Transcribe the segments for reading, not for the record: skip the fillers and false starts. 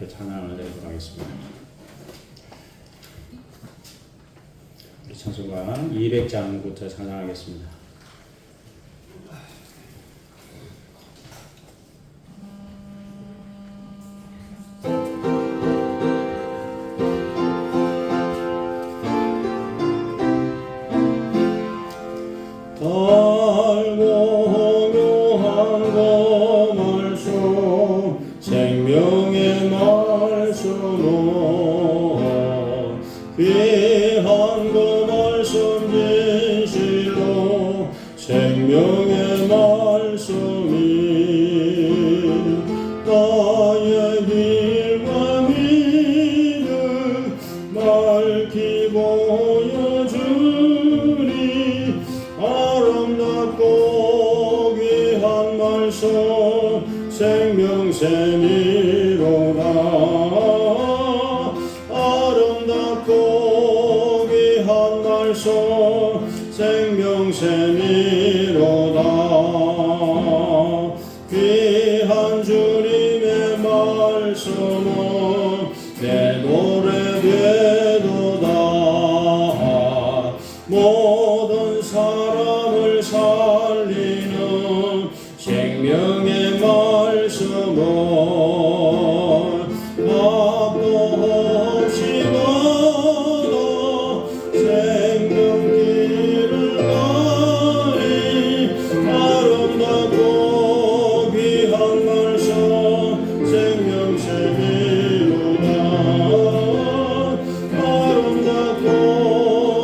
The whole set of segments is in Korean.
함께 찬양을 드리도록 하겠습니다. 우리 찬송가 200장부터 찬양하겠습니다. 생명의 말씀은 귀한 그 말씀 진실로 생명의 말씀이 나의 길과 믿음 밝히 보여주니 아름답고 귀한 말씀 생명샘이로다. 아름답고 귀한 말씀 생명샘이로다. 귀한 주님의 말씀은 내 노래 되도다. 모든 사람을 살리는 생명의 말씀은 밥도 없이 받아 생명길을 가니 아름답고 귀한 말씀 생명샘이로다. 아름답고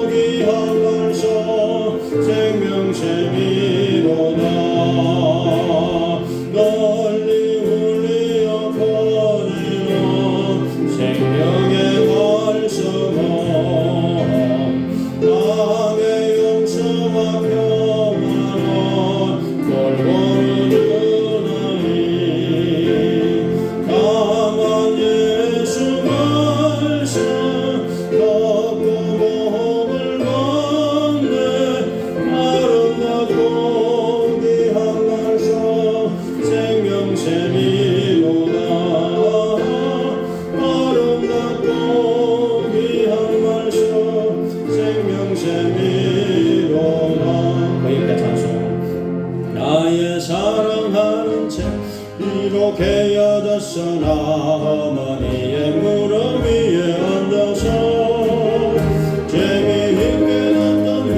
귀한 말씀 생명샘이로다. 널리 울리어 퍼지는 생명의 말씀은 땅의 용서와 평안은 골고루 주나니 다만 예수 말씀 덮고 복을 받네. 아름답고 귀한 말씀 생명샘이로다. 아름답고 귀한 말씀 생명샘이로다. 거기까지 찬송. 나의 사랑하는 채 이렇게 헤어졌으나 어머니의 무릎 위에 앉아서 재미있게 듣던 말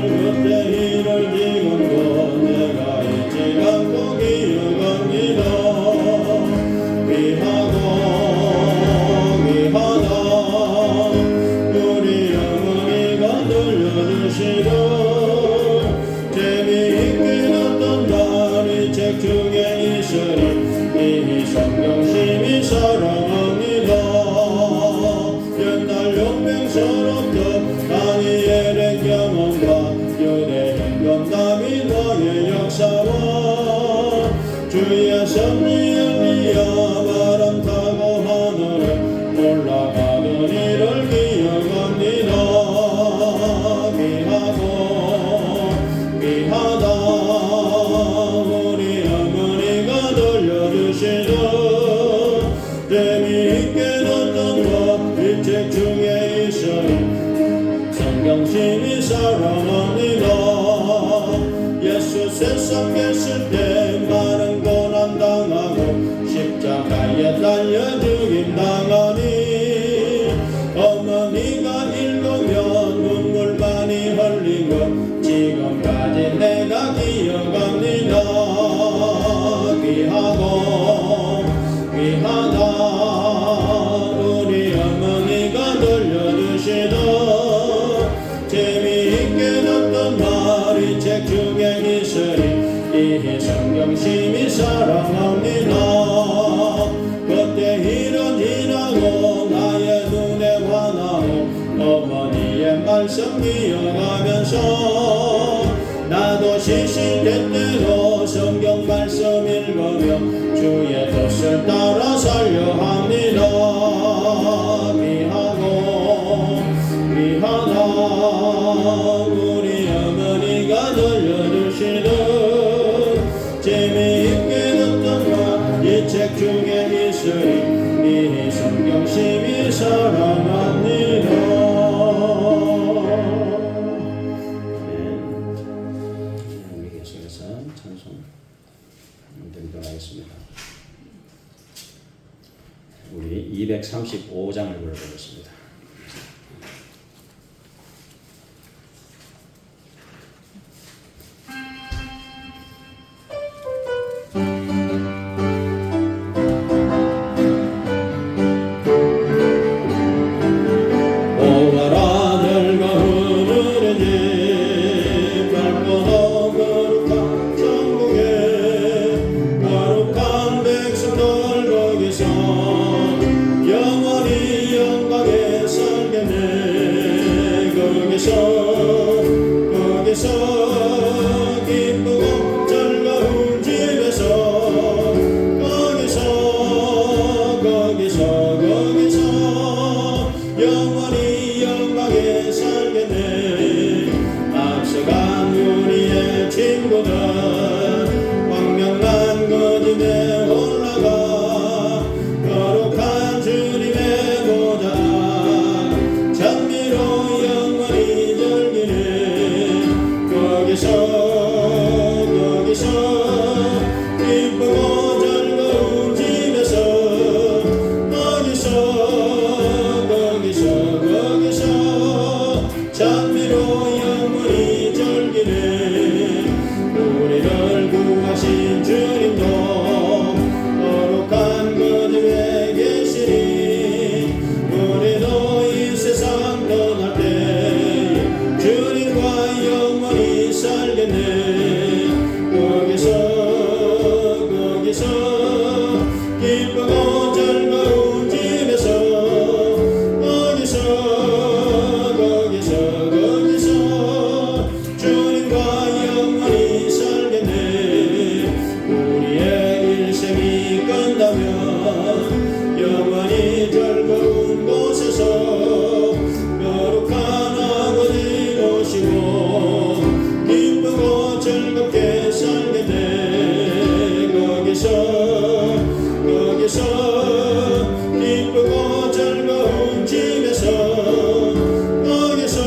그때 이를 지은 것 내가 잊지 않고 기억합니다. 귀하고 귀하다. 우리 어머니가 들려주시던 재미있게 듣던 말이 책 중에 있으니 이 성경심이 사랑합니다. 옛날 용맹스럽던 다니엘의 경험과 유대인 건담이 너의 역사와 주의 섭리 엘리야 바람 타고 하늘에 올라가는 일을 기억합니다. 귀하고 귀하다. 우리 어머니가 들려주시던 재미있게 듣던 것 이 책 중에 있으니 성경심이 사랑합니다. 예수 세상 계실 때 많은 고난 당하고 십자가에 달려 죽임 당하니 어머니가 읽으면 눈물 많이 흘린 것 지금까지 내가 기억합니다. 귀하고 귀하다. 우리 어머니가 들려주시던 재미있게 듣던 말이 책 중에 있으니 이 성경심이 사랑합니다. 그때 일은 지나고 나의 눈에 환하고 어머니의 말씀 기억하면서 나도 시시때때로 성경 말씀 읽으며 주의 뜻을 따라 살려 합니다. 귀하고 귀하다. 우리 어머니가 들려주시는 재미있게 듣던 말 이 책 중에 있으니 이 235장을 불러보겠습니다. 영원히 영광에 살겠네. 앞서간 우리의 친구들 광명난 거짐에 올라가 거룩한 주님의 보좌 찬미로 영원히 즐기네. 거기서 기쁘고 즐거운 집에서 거기서 찬미로 영원히 즐기네. 우리를 구하신 주님도 거룩한 거듭에 계시니 우리도 이 세상 떠날 때 주님과 영원히 살겠네. 거기서 기쁘고 즐거운 집에서 거기서 주님과 영원히 살겠네. 우리의 일생이 끝나면 영원히 즐거운 곳에서 거룩한 아버지 모시고 기쁘고 즐겁게 살겠네. 거기서 기쁘고 즐거운 집에서 거기서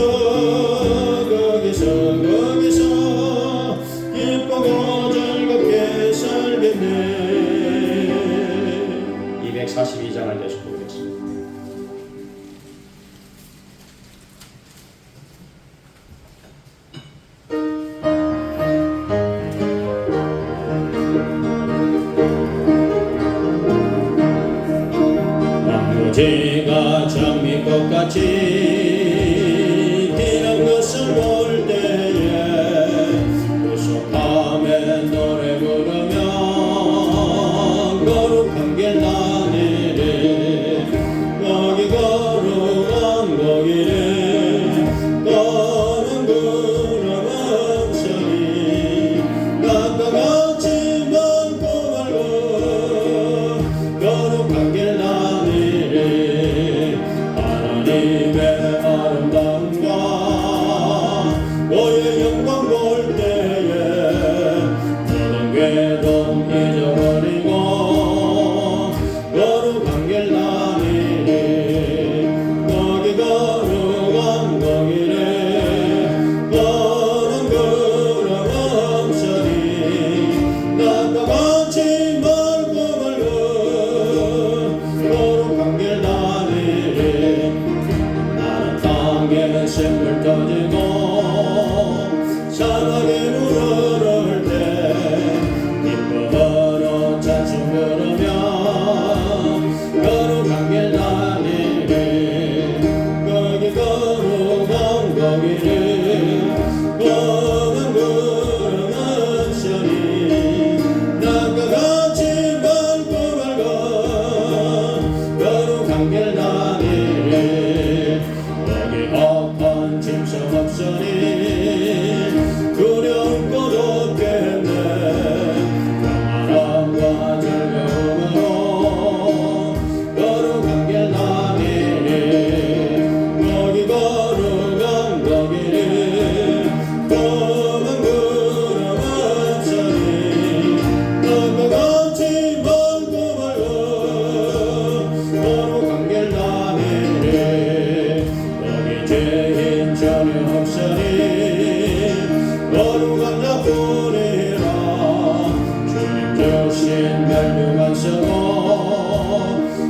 기쁘고 즐겁게 살겠네. 242장을 계속 보겠습니다. 왕노제가 장미꽃같이 피는 것을 볼 때에 구속함에 노래 부르며 거룩한 길 다니리. 거기 거룩한 거기를 떠는 구름 없으니 가까같이 많고 말고 거룩한 길 다니리. 하나님의 아름다움과 너의 영광 볼 때에 모든 괴로움 잊어버리고 거룩한 길 다니리. 거기 거룩한 거기를 너는 구름 없으니 나와 같이 말고 거룩한 길 다니리.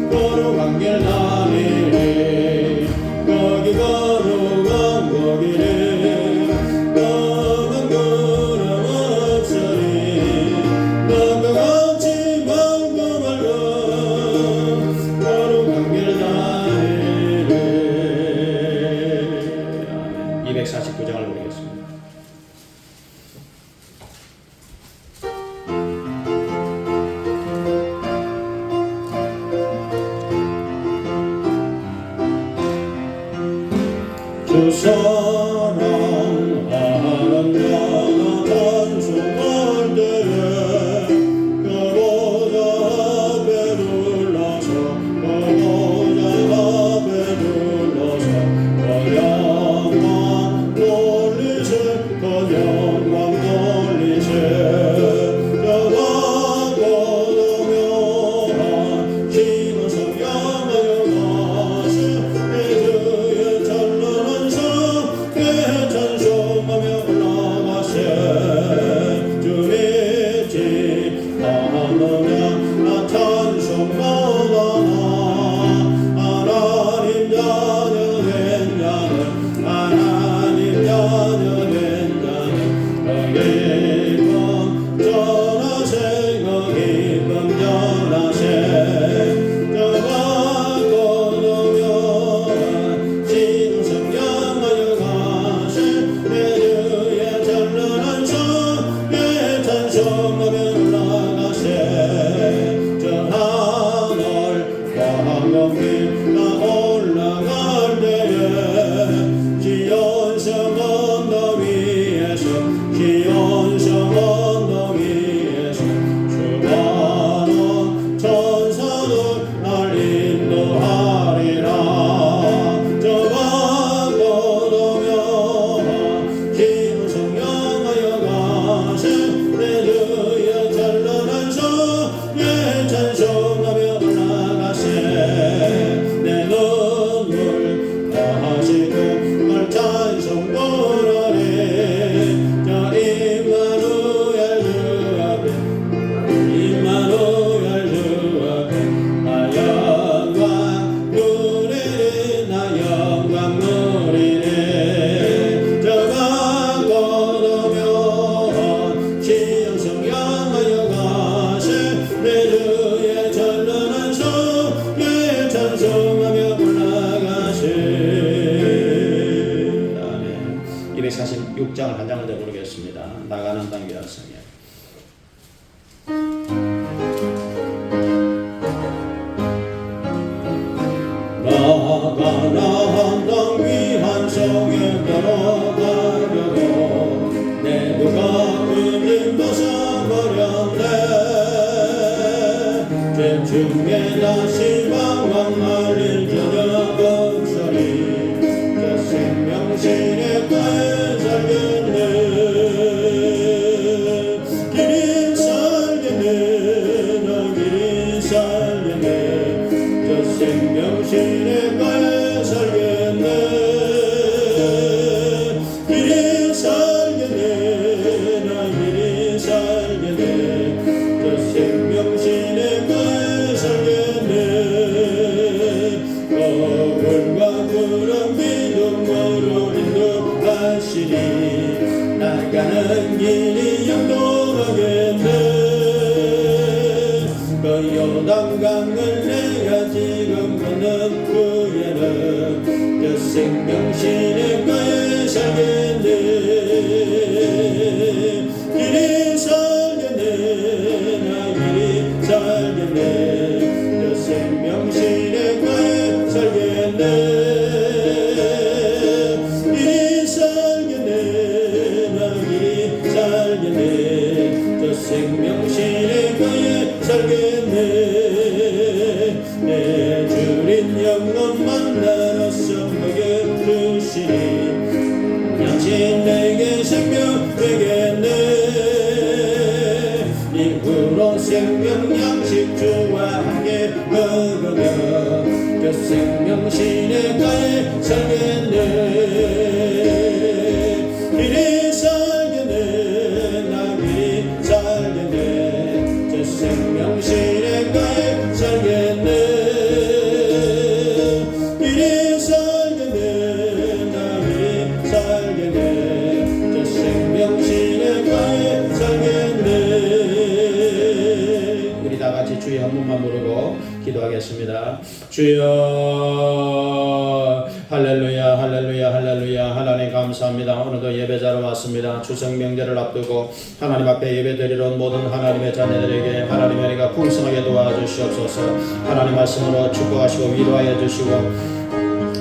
걸어간 길 다니리 거기 걸어간 거기를 너만 구름 없으리 너가 같이 말고 걸어간 길 다니리 249장을 부르겠습니다. 주 사랑하는 자가 단속할 때에 그보자 앞에 둘러서 그 영광 돌리세 그 영광 돌리세 저와 고동묘한 신은 성령하여 가시 내 주의 찬란한 성에 찬송하며 올라가세 주 믿지 않느냐 나 찬송하나 하나님 자녀 된 자는 하나님 자녀 된 자는 그 기쁨 전하세 그 기쁨 전하세 저와 고동묘한 신은 성령하여 가세 내 주의 찬란한 성에 찬송하며 올라가세 저 하늘 광명길 나 올라갈 때에 지온 성 언덕 위에서 지온 성 언덕 위에서 수많은 천사들 날 인도하리라 저와 고동묘한 신은 성령하여 가세 내 주의 찬란한 성에 찬송하며 올라가세 내 눈물 다하시고 널 찬송 부르리 저 임마누엘 주 앞에 임마누엘 주 앞에 나 영광 누리리 나 영광 누리리 저가 고동묘한 시온 성령하여 가세 내 주의 찬란한 성에 찬송하며 올라가세 아멘. 246장을 한 장을 더 부르겠습니다. 나가는 땅 위하성에. 나가나 한땅 위한 성에 들어가려고 내 누가 끌림 벗어버렸네 죄 중에 다시 방황 말린 저녁 목소리 저 생명신의 가에 살겠네 길이 살겠네 너 길이 살겠네 저 생명신의 가에 살겠네 길이 살겠네 나 길이 살겠네 저 생명신의 가에 살겠네 거울과 구름 믿음으로 인도하시니 나가는 길이 영동하겠네 그 요단강을 내가 지금 걷는 후에는 저 생명신의 가에 살겠네 길이 살겠네 나 길이 살겠네 저 생명신의 가에 살겠네 길이 살겠네 나 길이 살겠네 저 생명신의 가에 살겠네 내 주린 영혼 만나러서 먹여주시니 양식 내게 생명 되겠네 이후로 생명 양식 주와 함께 먹으며 저 생명신의 가에 살겠네 길이 살겠네 나 길이 살겠네 저 생명신의 가에 살겠네 기도하겠습니다. 주여 할렐루야 할렐루야 할렐루야. 하나님 감사합니다. 오늘도 예배자로 왔습니다. 추석 명절을 앞두고 하나님 앞에 예배드리러 온 모든 하나님의 자녀들에게 하나님의 은혜가 풍성하게 도와주시옵소서. 하나님 말씀으로 축복하시고 위로하여 주시고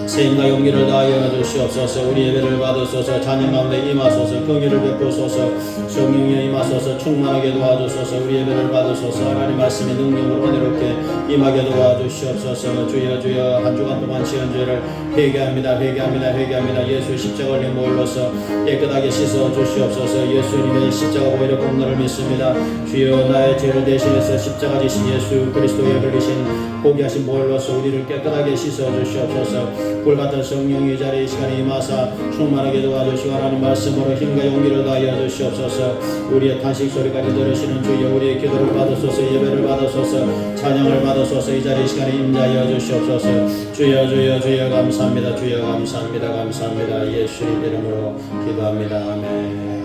세임과 용기를 다하여 주시옵소서. 우리 예배를 받으소서. 자녀 가운데 임하소서. 긍휼을 베푸소서. 성령에 임하소서. 충만하게 도와주소서. 우리 예배를 받으소서. 하나님 말씀의 능력으로 은혜롭게 임하게 도와주시옵소서. 주여 주여 한 주간 동안 지은 죄를 회개합니다. 회개합니다. 회개합니다. 예수의 십자가를 내몰로서 깨끗하게 씻어 주시옵소서. 예수님의 십자가 보혈의 공로를 믿습니다. 주여 나의 죄를 대신해서 십자가 지신 예수 그리스도의 흘리신 포기하신 보혈로서 우리를 깨끗하게 씻어 주시옵소서. 불같은 성령이 이 자리에 시간에 임하사 충만하게 도와주시고 하나님 말씀으로 힘과 용기를 다하여 주시옵소서. 우리의 탄식 소리까지 들으시는 주여 우리의 기도를 받으소서. 예배를 받으소서. 찬양을 받으소서. 이 자리에 시간에 임하여 주시옵소서. 주여 주여 주여 감사합니다. 주여 감사합니다. 감사합니다. 예수님 이름으로 기도합니다. 아멘.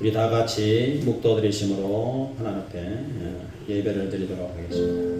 우리 다 같이 묵도드리심으로 하나님 앞에 예배를 드리도록 하겠습니다.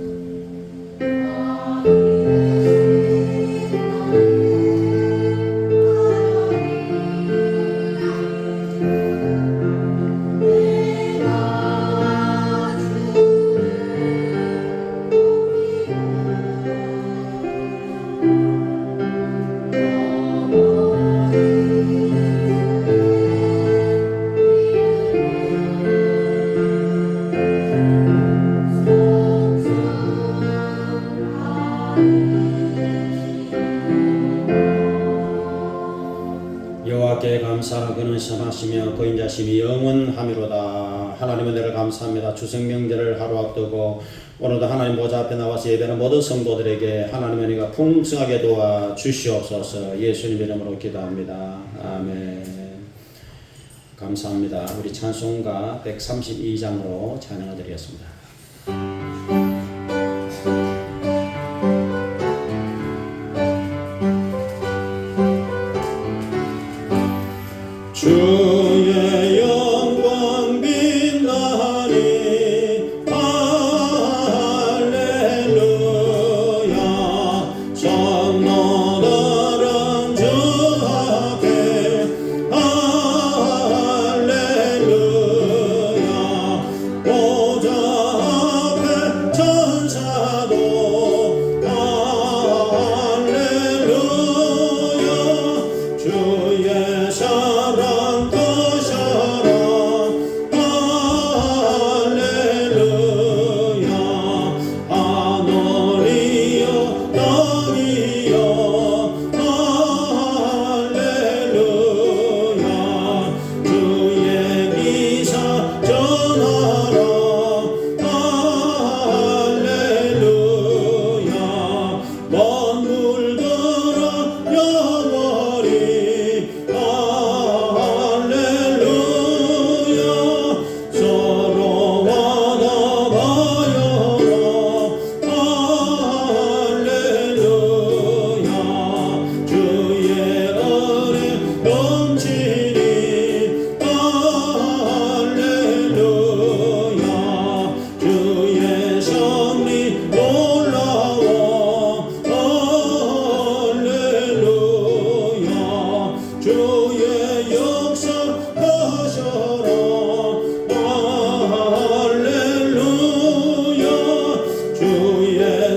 여호와께 감사하라. 그는 선하시며 그 인자심이 영원하미로다. 하나님 은혜를 감사합니다. 추석 명절을 하루 앞두고 오늘도 하나님 보좌 앞에 나와서 예배하는 모든 성도들에게 하나님 은혜가 풍성하게 도와 주시옵소서. 예수님 이름으로 기도합니다. 아멘. 감사합니다. 우리 찬송가 132장으로 찬양을 드리겠습니다. 주의 영광 빛나니 할렐루야. 선노다란 주 앞에 할렐루야. 보좌 앞에 천사도 할렐루야. 주의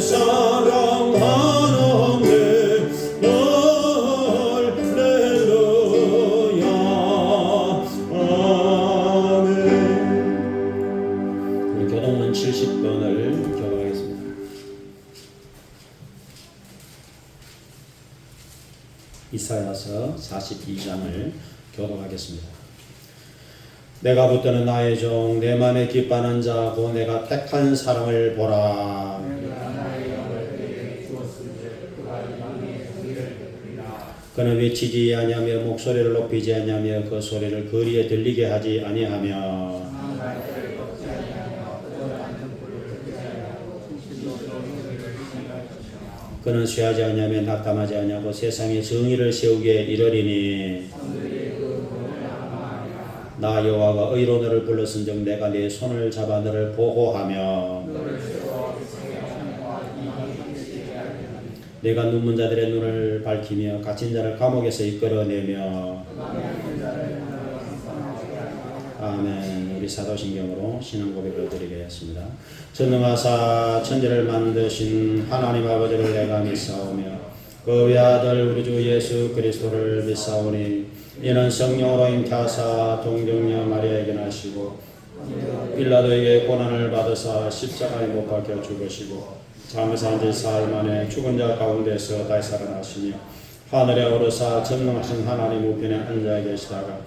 사랑 교동문 70번을 교독하겠습니다. 이사야서 42장을 교독하겠습니다. 내가 붙드는 나의 종 내 맘에 기뻐하는 자 곧 내가 택한 사람을 보라. 그는 외치지 아니하며 목소리를 높이지 아니하며 그 소리를 거리에 들리게 하지 아니하며 그는 쇠하지 아니하며 낙담하지 아니하고 세상에 정의를 세우게 이르리니 나 여호와가 의로 너를 불렀은즉 내가 네 손을 잡아 너를 보호하며 내가 눈먼 자들의 눈을 밝히며 갇힌 자를 감옥에서 이끌어내며 아멘. 우리 사도신경으로 신앙 고백을 드리겠습니다. 전능하사 천지를 만드신 하나님 아버지를 내가 믿사오며 그 외아들 우리 주 예수 그리스도를 믿사오니 이는 성령으로 잉태하사 동정녀 마리아에게 나시고 빌라도에게 고난을 받으사 십자가에 못 박혀 죽으시고 잠에서 한 지 사흘 만에 죽은 자 가운데서 다시 살아나시며 하늘에 오르사 전능하신 하나님 우편에 앉아 계시다가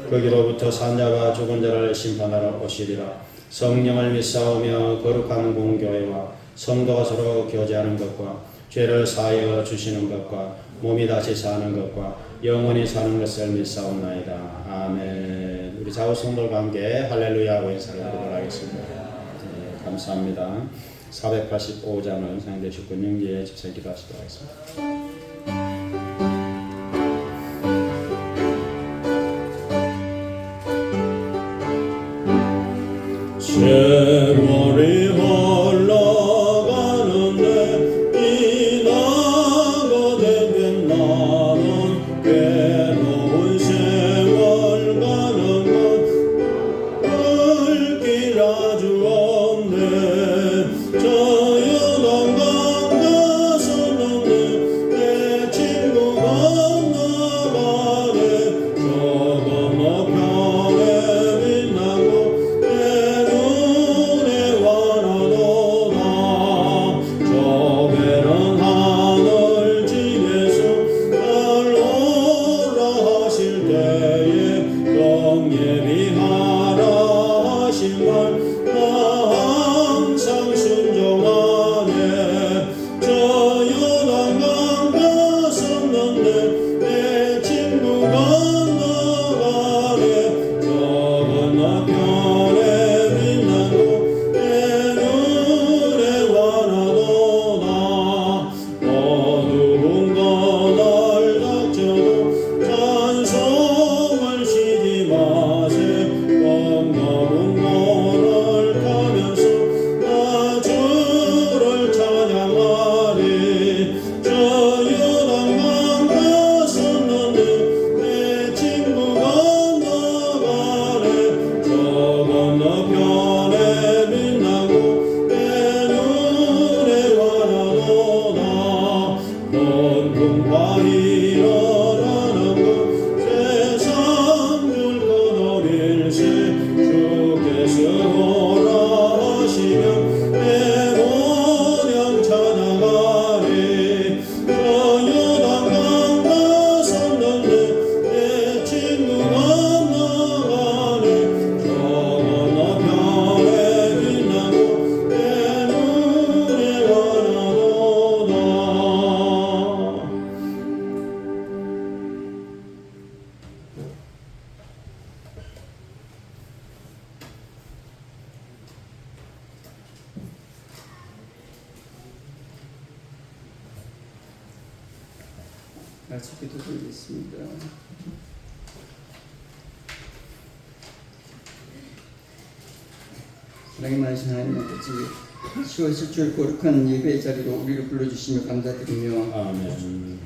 거기로부터 산자와 죽은 자를 심판하러 오시리라. 성령을 믿사오며 거룩한 공교회와 성도가 서로 교제하는 것과 죄를 사하여 주시는 것과 몸이 다시 사는 것과 영원히 사는 것을 믿사옵나이다. 아멘. 우리 좌우 성도들과 함께 할렐루야 하고 인사를 드리도록 하겠습니다. 네, 감사합니다. 485장을 사용되실 영지에 집사 기도하시도록 하겠습니다. 세월이 흘러가는데 이나가 되면 나는 괴로운 세월 가는 것 길 아주 없네. 저 유동 강가서는 내 친구가 나가네. 저 건너편에 빛나고 같이 기도드리겠습니다. 사랑이 많으신 하나님 아버지, 10월 17일 거룩한 예배의 자리로 우리를 불러주시며 감사드리며 아멘.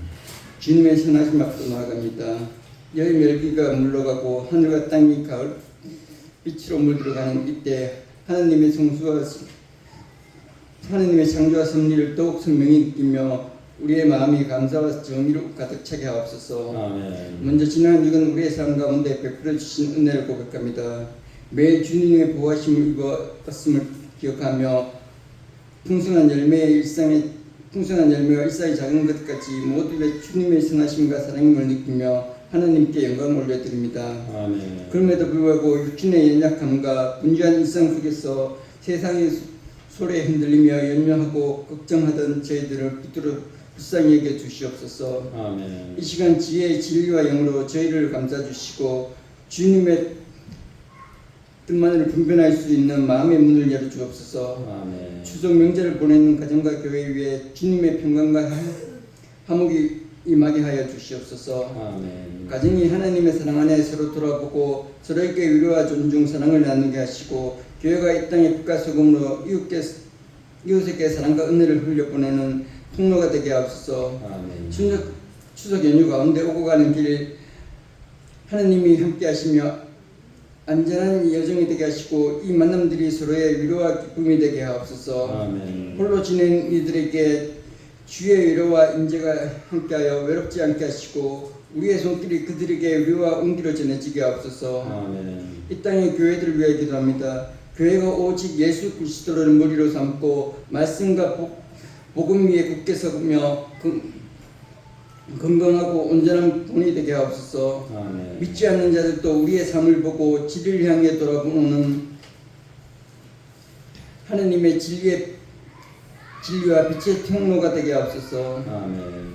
주님의 선하신 앞으로 나아갑니다. 여의 멸기가 물러가고 하늘과 땅이 가을 빛으로 물들어가는 이때 하나님의 창조와 섭리를 더욱 선명히 느끼며 우리의 마음이 감사와 정의로 가득 차게 하옵소서. 아멘. 먼저 지난 주간 우리의 삶 가운데 베풀어 주신 은혜를 고백합니다. 매 주님의 보호하심을 입었음을 기억하며 풍성한 열매와 일상의 작은 것까지 모두의 주님의 선하심과 사랑임을 느끼며 하나님께 영광을 올려드립니다. 아멘. 그럼에도 불구하고 육신의 연약함과 분주한 일상 속에서 세상의 소리에 흔들리며 연명하고 걱정하던 저희들을 불쌍히 여겨 주시옵소서. 아멘. 이 시간 지혜의 진리와 영으로 저희를 감싸주시고 주님의 뜻만을 분별할 수 있는 마음의 문을 열어주옵소서. 아멘. 추석 명절을 보내는 가정과 교회 위에 주님의 평강과 화목이 임하게 하여 주시옵소서. 아멘. 가정이 하나님의 사랑 안에 서로 돌아보고 서로에게 위로와 존중 사랑을 나누게 하시고 교회가 이 땅의 빛과 소금으로 이웃에게 사랑과 은혜를 흘려보내는 통로가 되게 하옵소서. 아멘. 추석 연휴 가운데 오고 가는 길 하나님이 함께 하시며 안전한 여정이 되게 하시고 이 만남들이 서로의 위로와 기쁨이 되게 하옵소서. 아멘. 홀로 지낸 이들에게 주의 위로와 인재가 함께하여 외롭지 않게 하시고 우리의 손길이 그들에게 위로와 온기로 전해지게 하옵소서. 아멘. 이 땅의 교회들을 위해 기도합니다. 교회가 오직 예수 그리스도를 머리로 삼고 말씀과 복음 위에 굳게 서며 건강하고 온전한 본이 되게 하옵소서. 아멘. 믿지 않는 자들도 우리의 삶을 보고 진리를 향해 돌아보는 하나님의 진리와 빛의 통로가 되게 하옵소서. 아멘.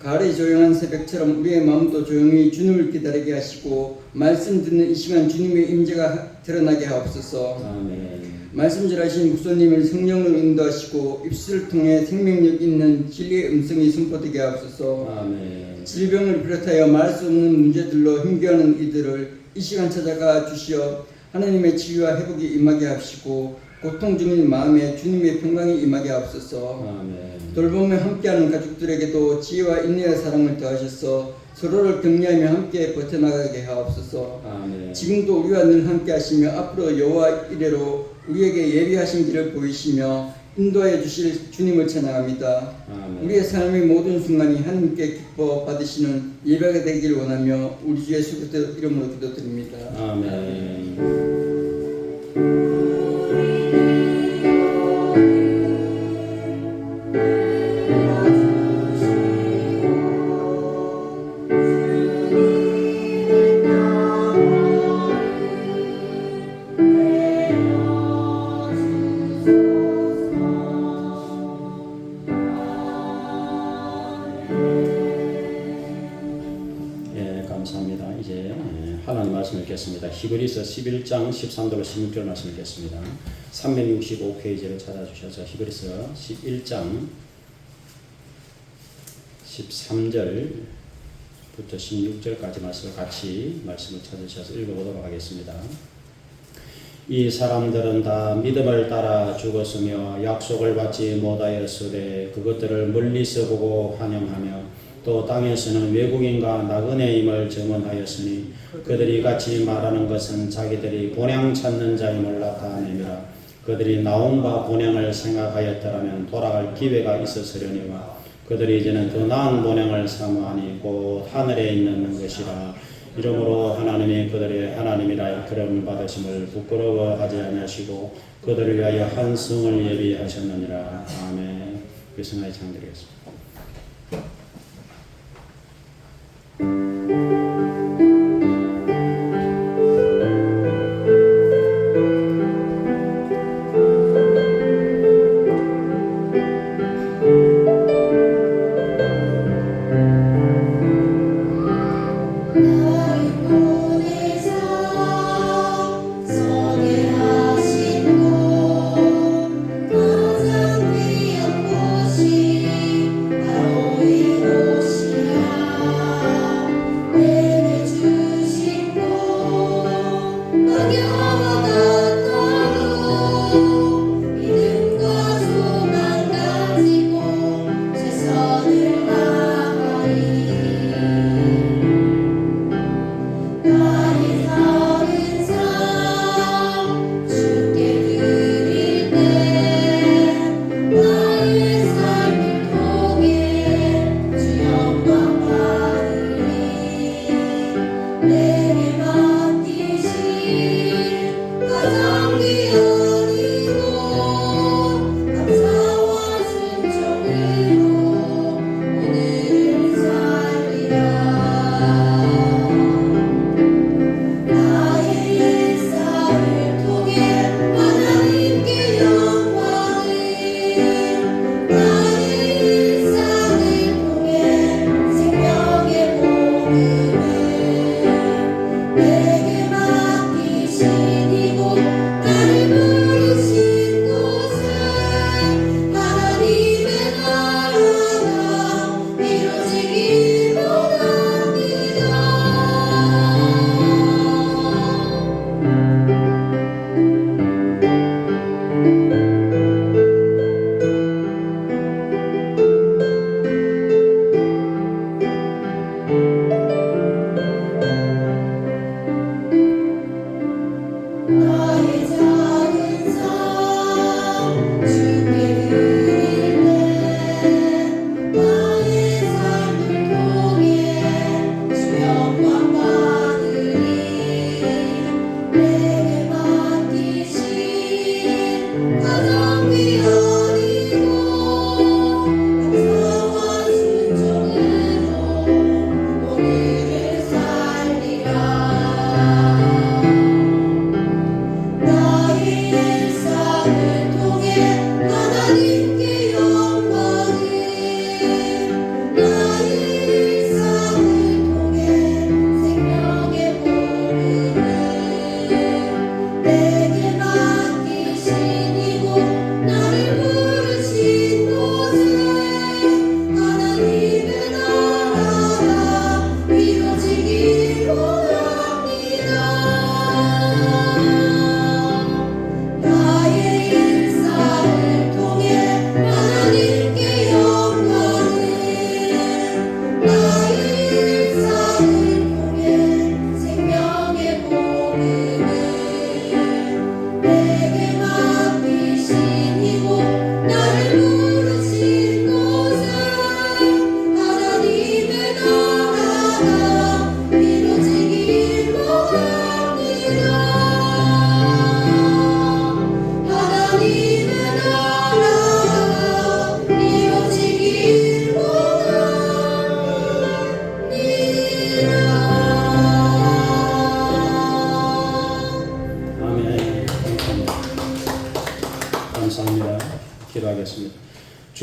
가을의 조용한 새벽처럼 우리의 마음도 조용히 주님을 기다리게 하시고 말씀 듣는 이 시간 주님의 임재가 드러나게 하옵소서. 아멘. 말씀절하신 목사님을 성령으로 인도하시고 입술을 통해 생명력 있는 진리의 음성이 선포되게 하옵소서. 아멘. 질병을 비롯하여 말할 수 없는 문제들로 힘겨워하는 이들을 이 시간 찾아가 주시어 하나님의 치유와 회복이 임하게 하시고 고통 중인 마음에 주님의 평강이 임하게 하옵소서. 아멘. 돌보며 함께하는 가족들에게도 지혜와 인내와 사랑을 더하셔서 서로를 격려하며 함께 버텨나가게 하옵소서. 아멘. 지금도 우리와 늘 함께하시며 앞으로 여호와 이래로 우리에게 예비하신 길을 보이시며 인도하여 주실 주님을 찬양합니다. 아멘. 우리의 삶의 모든 순간이 하나님께 기뻐 받으시는 예배가 되기를 원하며 우리 주 예수 그리스도 이름으로 기도드립니다. 아멘. 감사합니다. 이제 하나님 말씀 읽겠습니다. 히브리서 11장 13절로 16절 말씀 읽겠습니다. 365페이지를 찾아주셔서 히브리서 11장 13절부터 16절까지 말씀을 같이 말씀을 찾으셔서 읽어보도록 하겠습니다. 이 사람들은 다 믿음을 따라 죽었으며 약속을 받지 못하였으되 그것들을 멀리서 보고 환영하며 또 땅에서는 외국인과 나그네임을 증언하였으니 그들이 같이 말하는 것은 자기들이 본향 찾는 자임을 나타내미라. 그들이 나온 바 본향을 생각하였더라면 돌아갈 기회가 있었으려니와 그들이 이제는 더 나은 본향을 사모하니 곧 하늘에 있는 것이라. 이러므로 하나님이 그들의 하나님이라 그름 받으심을 부끄러워하지 아니하시고 그들을 위하여 한 성을 예비하셨느니라. 아멘. 예수님의 창드리겠습니다.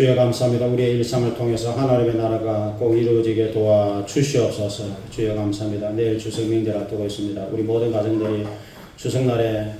주여 감사합니다. 우리의 일상을 통해서 하나님의 나라가 꼭 이루어지게 도와 주시옵소서. 주여 감사합니다. 내일 추석 명절 앞두고 있습니다. 우리 모든 가정들이 추석날에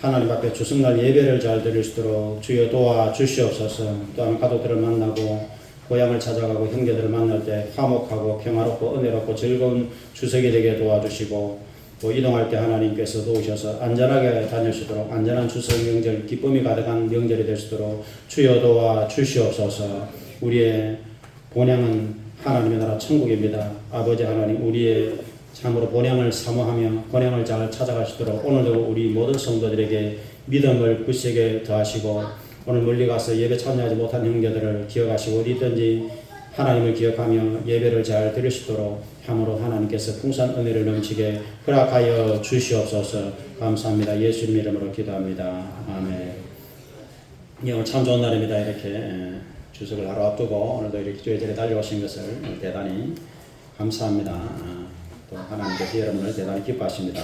하나님 앞에 추석날 예배를 잘 드릴 수 있도록 주여 도와 주시옵소서. 또한 가족들을 만나고 고향을 찾아가고 형제들을 만날 때 화목하고 평화롭고 은혜롭고 즐거운 추석이 되게 도와주시고, 또 이동할 때 하나님께서 도우셔서 안전하게 다닐 수 있도록 안전한 추석 명절, 기쁨이 가득한 명절이 될 수 있도록 주여 도와 주시옵소서. 우리의 본향은 하나님의 나라 천국입니다. 아버지 하나님, 우리의 참으로 본향을 사모하며 본향을 잘 찾아갈 수 있도록 오늘도 우리 모든 성도들에게 믿음을 굳세게 더하시고, 오늘 멀리 가서 예배 참여하지 못한 형제들을 기억하시고 어디 있든지 하나님을 기억하며 예배를 잘 드릴 수 있도록 참으로 하나님께서 풍성한 은혜를 넘치게 허락하여 주시옵소서. 감사합니다. 예수님 이름으로 기도합니다. 아멘. 예, 오늘 참 좋은 날입니다. 이렇게 추석을 하루 앞두고 오늘도 이렇게 교회절에 달려오신 것을 대단히 감사합니다. 또 하나님께서 여러분을 대단히 기뻐하십니다.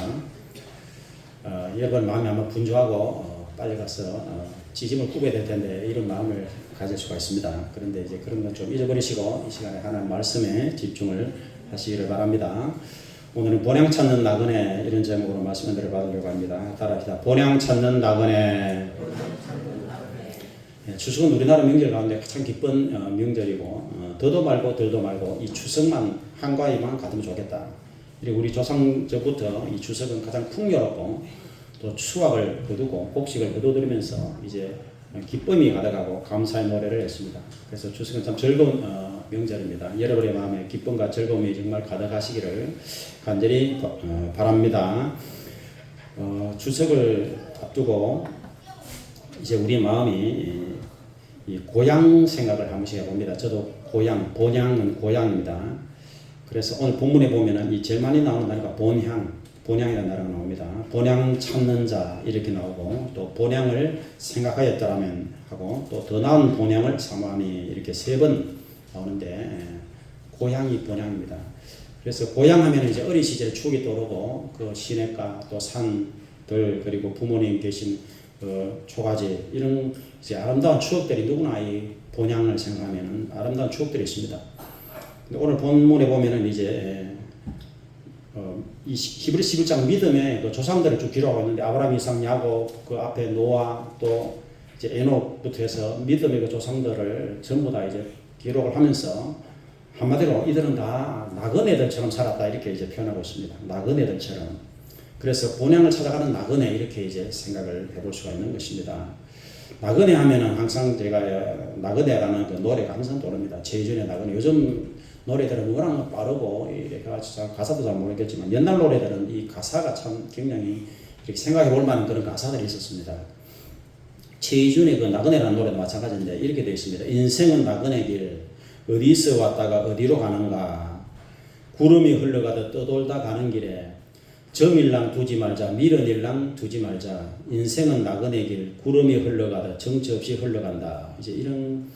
여러분 마음이 아마 분주하고 빨리 가서 지짐을 꾸며야 될 텐데 이런 마음을 가질 수가 있습니다. 그런데 이제 그런 건 좀 잊어버리시고 이 시간에 하나님 말씀에 집중을 하시기를 바랍니다. 오늘은 본향 찾는 나그네, 이런 제목으로 말씀을 드려받으려고 합니다. 따라합시다. 본향 찾는 나그네. 추석은 우리나라 명절 가운데 가장 기쁜 명절이고, 더도 말고 덜도 말고 이 추석만 한가위만 같으면 좋겠다. 그리고 우리 조상저부터 이 추석은 가장 풍요롭고 또 추억을 거두고 곡식을 거두들으면서 이제 기쁨이 가득하고 감사의 노래를 했습니다. 그래서 추석은 참 즐거운 명절입니다. 여러분의 마음에 기쁨과 즐거움이 정말 가득하시기를 간절히 바랍니다. 추석을 앞두고 이제 우리 마음이 이 고향 생각을 한 번씩 해봅니다. 저도 고향, 본향은 고향입니다. 그래서 오늘 본문에 보면은 이 제일 많이 나오는 단어가 본향이라는 단어가 나옵니다. 본향 찾는 자 이렇게 나오고, 또 본향을 생각하였더라면 하고, 또 더 나은 본향을 사모하니 이렇게 세 번 나오는데, 고향이 본향입니다. 그래서 고향하면 이제 어린 시절의 추억이 떠오르고, 그 시냇가 또 산들, 그리고 부모님 계신 초가지, 이런 이제 아름다운 추억들이, 누구나 이 본향을 생각하면 아름다운 추억들이 있습니다. 근데 오늘 본문에 보면은 이제 이 히브리 11장 믿음의 그 조상들을 쭉 기록하고 있는데, 아브라함, 이삭, 야곱, 그 앞에 노아, 또 이제 에녹부터 해서 믿음의 그 조상들을 전부 다 이제 기록을 하면서 한마디로 이들은 다 나그네들처럼 살았다 이렇게 이제 표현하고 있습니다. 나그네들처럼. 그래서 본향을 찾아가는 나그네 이렇게 이제 생각을 해볼 수가 있는 것입니다. 나그네 하면은 항상 제가 나그네라는 그 노래가 항상 떠오릅니다. 최희준의 나그네. 요즘 노래들은 워낙 빠르고 이렇게 가사도 잘 모르겠지만, 옛날 노래들은 이 가사가 참 굉장히 이렇게 생각해 볼 만한 그런 가사들이 있었습니다. 최희준의 그 나그네라는 노래도 마찬가지인데 이렇게 되어 있습니다. 인생은 나그네 길, 어디서 왔다가 어디로 가는가, 구름이 흘러가듯 떠돌다 가는 길에 정일랑 두지 말자, 미련일랑 두지 말자, 인생은 나그네 길, 구름이 흘러가듯 정처 없이 흘러간다. 이제 이런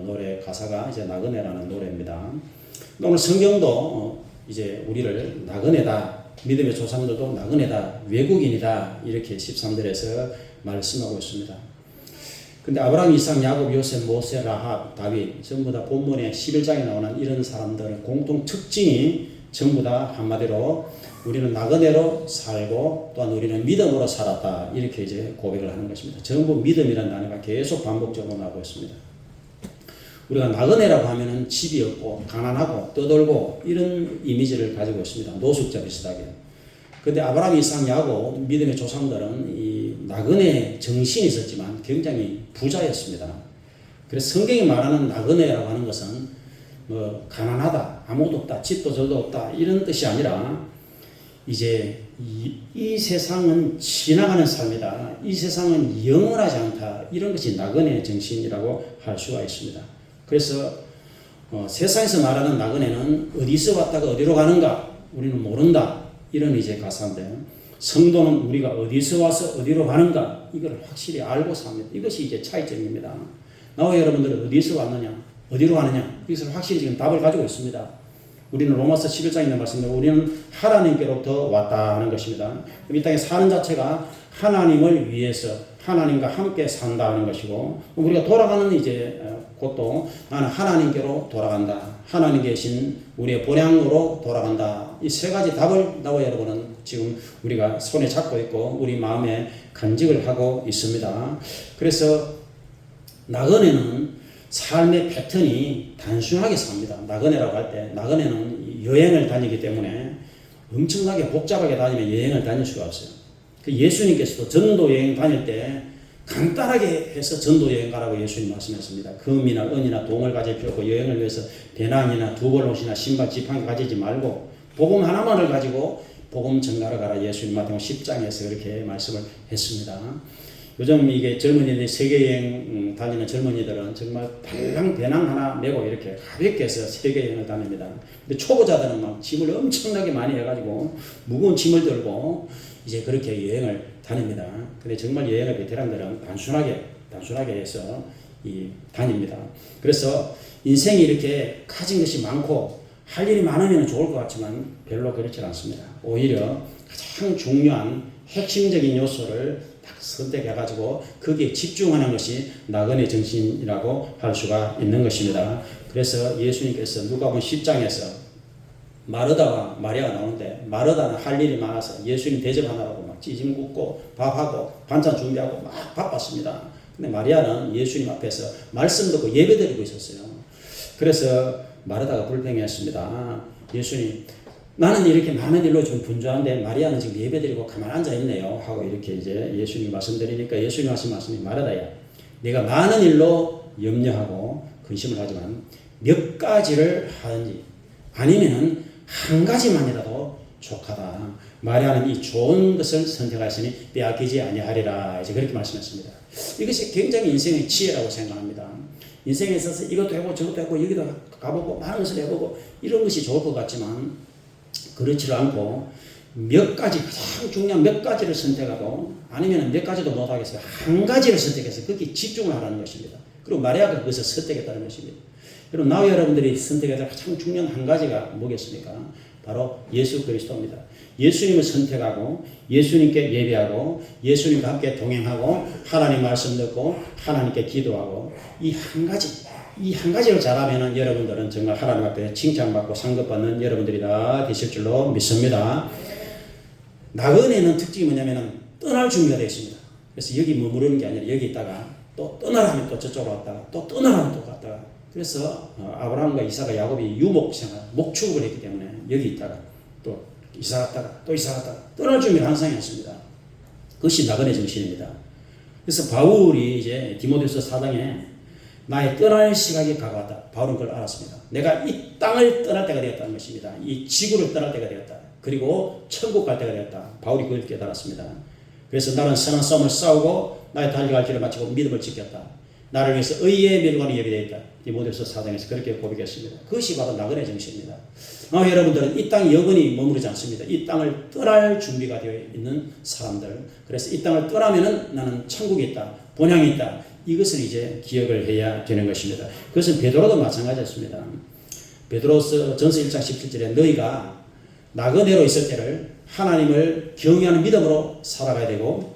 노래 가사가 이제 나그네라는 노래입니다. 오늘 성경도 이제 우리를 나그네다, 믿음의 조상들도 나그네다, 외국인이다 이렇게 13절에서 말씀하고 있습니다. 근데 아브라함, 이삭, 야곱, 요셉, 모세, 라합, 다윗 전부 다 본문에 11장에 나오는 이런 사람들의 공통 특징이 전부 다 한마디로 우리는 나그네로 살고 또한 우리는 믿음으로 살았다 이렇게 이제 고백을 하는 것입니다. 전부 믿음이라는 단어가 계속 반복적으로 나오고 있습니다. 우리가 나그네라고 하면은 집이 없고 가난하고 떠돌고 이런 이미지를 가지고 있습니다. 노숙자 비슷하게. 근데 아브라함, 이삭, 야곱 믿음의 조상들은 이 나그네 정신이 있었지만 굉장히 부자였습니다. 그래서 성경이 말하는 나그네라고 하는 것은 뭐 가난하다, 아무것도 없다, 집도 저도 없다 이런 뜻이 아니라 이제 이 세상은 지나가는 삶이다, 이 세상은 영원하지 않다, 이런 것이 나그네 정신이라고 할 수가 있습니다. 그래서 세상에서 말하는 나그네는 어디서 왔다가 어디로 가는가 우리는 모른다 이런 이제 가사인데, 성도는 우리가 어디서 와서 어디로 가는가 이걸 확실히 알고 삽니다. 이것이 이제 차이점입니다. 나와 여러분들은 어디서 왔느냐 어디로 가느냐 이것을 확실히 지금 답을 가지고 있습니다. 우리는 로마서 11장에 있는 말씀대로 우리는 하나님께로부터 왔다 하는 것입니다. 이 땅에 사는 자체가 하나님을 위해서 하나님과 함께 산다는 것이고, 우리가 돌아가는 이제 곳도 나는 하나님께로 돌아간다. 하나님 계신 우리의 본향으로 돌아간다. 이 세 가지 답을 나와 여러분은 지금 우리가 손에 잡고 있고 우리 마음에 간직을 하고 있습니다. 그래서 나그네는 삶의 패턴이 단순하게 삽니다. 나그네라고 할 때 나그네는 여행을 다니기 때문에 엄청나게 복잡하게 다니면 여행을 다닐 수가 없어요. 그 예수님께서도 전도 여행 다닐 때 간단하게 해서 전도 여행 가라고 예수님 말씀했습니다. 금이나 은이나 동을 가질 필요 없고 여행을 위해서 배낭이나 두벌옷이나 신발 지팡이 가지지 말고 복음 하나만을 가지고 복음 전가를 가라. 예수님 마태복음 10장에서 그렇게 말씀을 했습니다. 요즘 이게 젊은이들이 세계여행 다니는 젊은이들은 정말 발랑 배낭 하나 메고 이렇게 가볍게 해서 세계여행을 다닙니다. 근데 초보자들은 막 짐을 엄청나게 많이 해가지고 무거운 짐을 들고 이제 그렇게 여행을 다닙니다. 근데 정말 여행의 베테랑들은 단순하게 해서 다닙니다. 그래서 인생이 이렇게 가진 것이 많고 할 일이 많으면 좋을 것 같지만 별로 그렇지 않습니다. 오히려 가장 중요한 핵심적인 요소를 딱 선택해가지고 거기에 집중하는 것이 나그네 정신이라고 할 수가 있는 것입니다. 그래서 예수님께서 누가복음 10장에서 마르다와 마리아가 나오는데 마르다는 할 일이 많아서 예수님 대접하느라고 막 찌짐 굽고 밥하고 반찬 준비하고 막 바빴습니다. 근데 마리아는 예수님 앞에서 말씀 듣고 예배 드리고 있었어요. 그래서 마르다가 불평했습니다. 예수님, 나는 이렇게 많은 일로 좀 분주한데 마리아는 지금 예배드리고 가만히 앉아있네요 하고 이렇게 이제 예수님 말씀드리니까 예수님 하신 말씀이 마르다야, 내가 많은 일로 염려하고 근심을 하지만 몇 가지를 하든지 아니면 한 가지만이라도 족하다. 마리아는 이 좋은 것을 선택하시니 빼앗기지 아니하리라. 이제 그렇게 말씀했습니다. 이것이 굉장히 인생의 지혜라고 생각합니다. 인생에 있어서 이것도 해보고 저것도 해보고 여기도 가보고 많은 것을 해보고 이런 것이 좋을 것 같지만 그렇지 않고 몇 가지, 가장 중요한 몇 가지를 선택하고 아니면 몇 가지도 못하겠어요. 한 가지를 선택해서 거기에 집중을 하라는 것입니다. 그리고 마리아가 그것을 선택했다는 것입니다. 그리고 나와 여러분들이 선택해야 될 가장 중요한 한 가지가 뭐겠습니까? 바로 예수 그리스도입니다. 예수님을 선택하고 예수님께 예배하고 예수님과 함께 동행하고 하나님 말씀 듣고 하나님께 기도하고 이 한 가지를 잘하면 여러분들은 정말 하나님 앞에 칭찬받고 상급받는 여러분들이 다 되실 줄로 믿습니다. 나그네는 특징이 뭐냐면 떠날 준비가 되어 있습니다. 그래서 여기 머무르는 게 아니라 여기 있다가 또 떠나라면 또 저쪽으로 갔다가 또 떠나라면 또 갔다가 그래서 아브라함과 이삭과 야곱이 유목생활, 목축을 했기 때문에 여기 있다가 또 이사 갔다가 또 이사 갔다가 떠날 준비를 항상 했습니다. 그것이 나그네 정신입니다. 그래서 바울이 이제 디모데후서 4장에 나의 떠날 시각이 가까웠다. 바울은 그걸 알았습니다. 내가 이 땅을 떠날 때가 되었다는 것입니다. 이 지구를 떠날 때가 되었다. 그리고 천국 갈 때가 되었다. 바울이 그걸 깨달았습니다. 그래서 나는 선한 싸움을 싸우고 나의 달려갈 길을 마치고 믿음을 지켰다. 나를 위해서 의의 멸관이 예비되어 있다. 디모데후서 4장에서 그렇게 고백했습니다. 그것이 바로 나그네 정신입니다. 여러분들은 이 땅에 영원히 머무르지 않습니다. 이 땅을 떠날 준비가 되어 있는 사람들. 그래서 이 땅을 떠나면은 나는 천국이 있다. 본향이 있다. 이것을 이제 기억을 해야 되는 것입니다. 그것은 베드로도 마찬가지였습니다. 베드로서 전서 1장 17절에 너희가 나그네로 있을 때를 하나님을 경외하는 믿음으로 살아가야 되고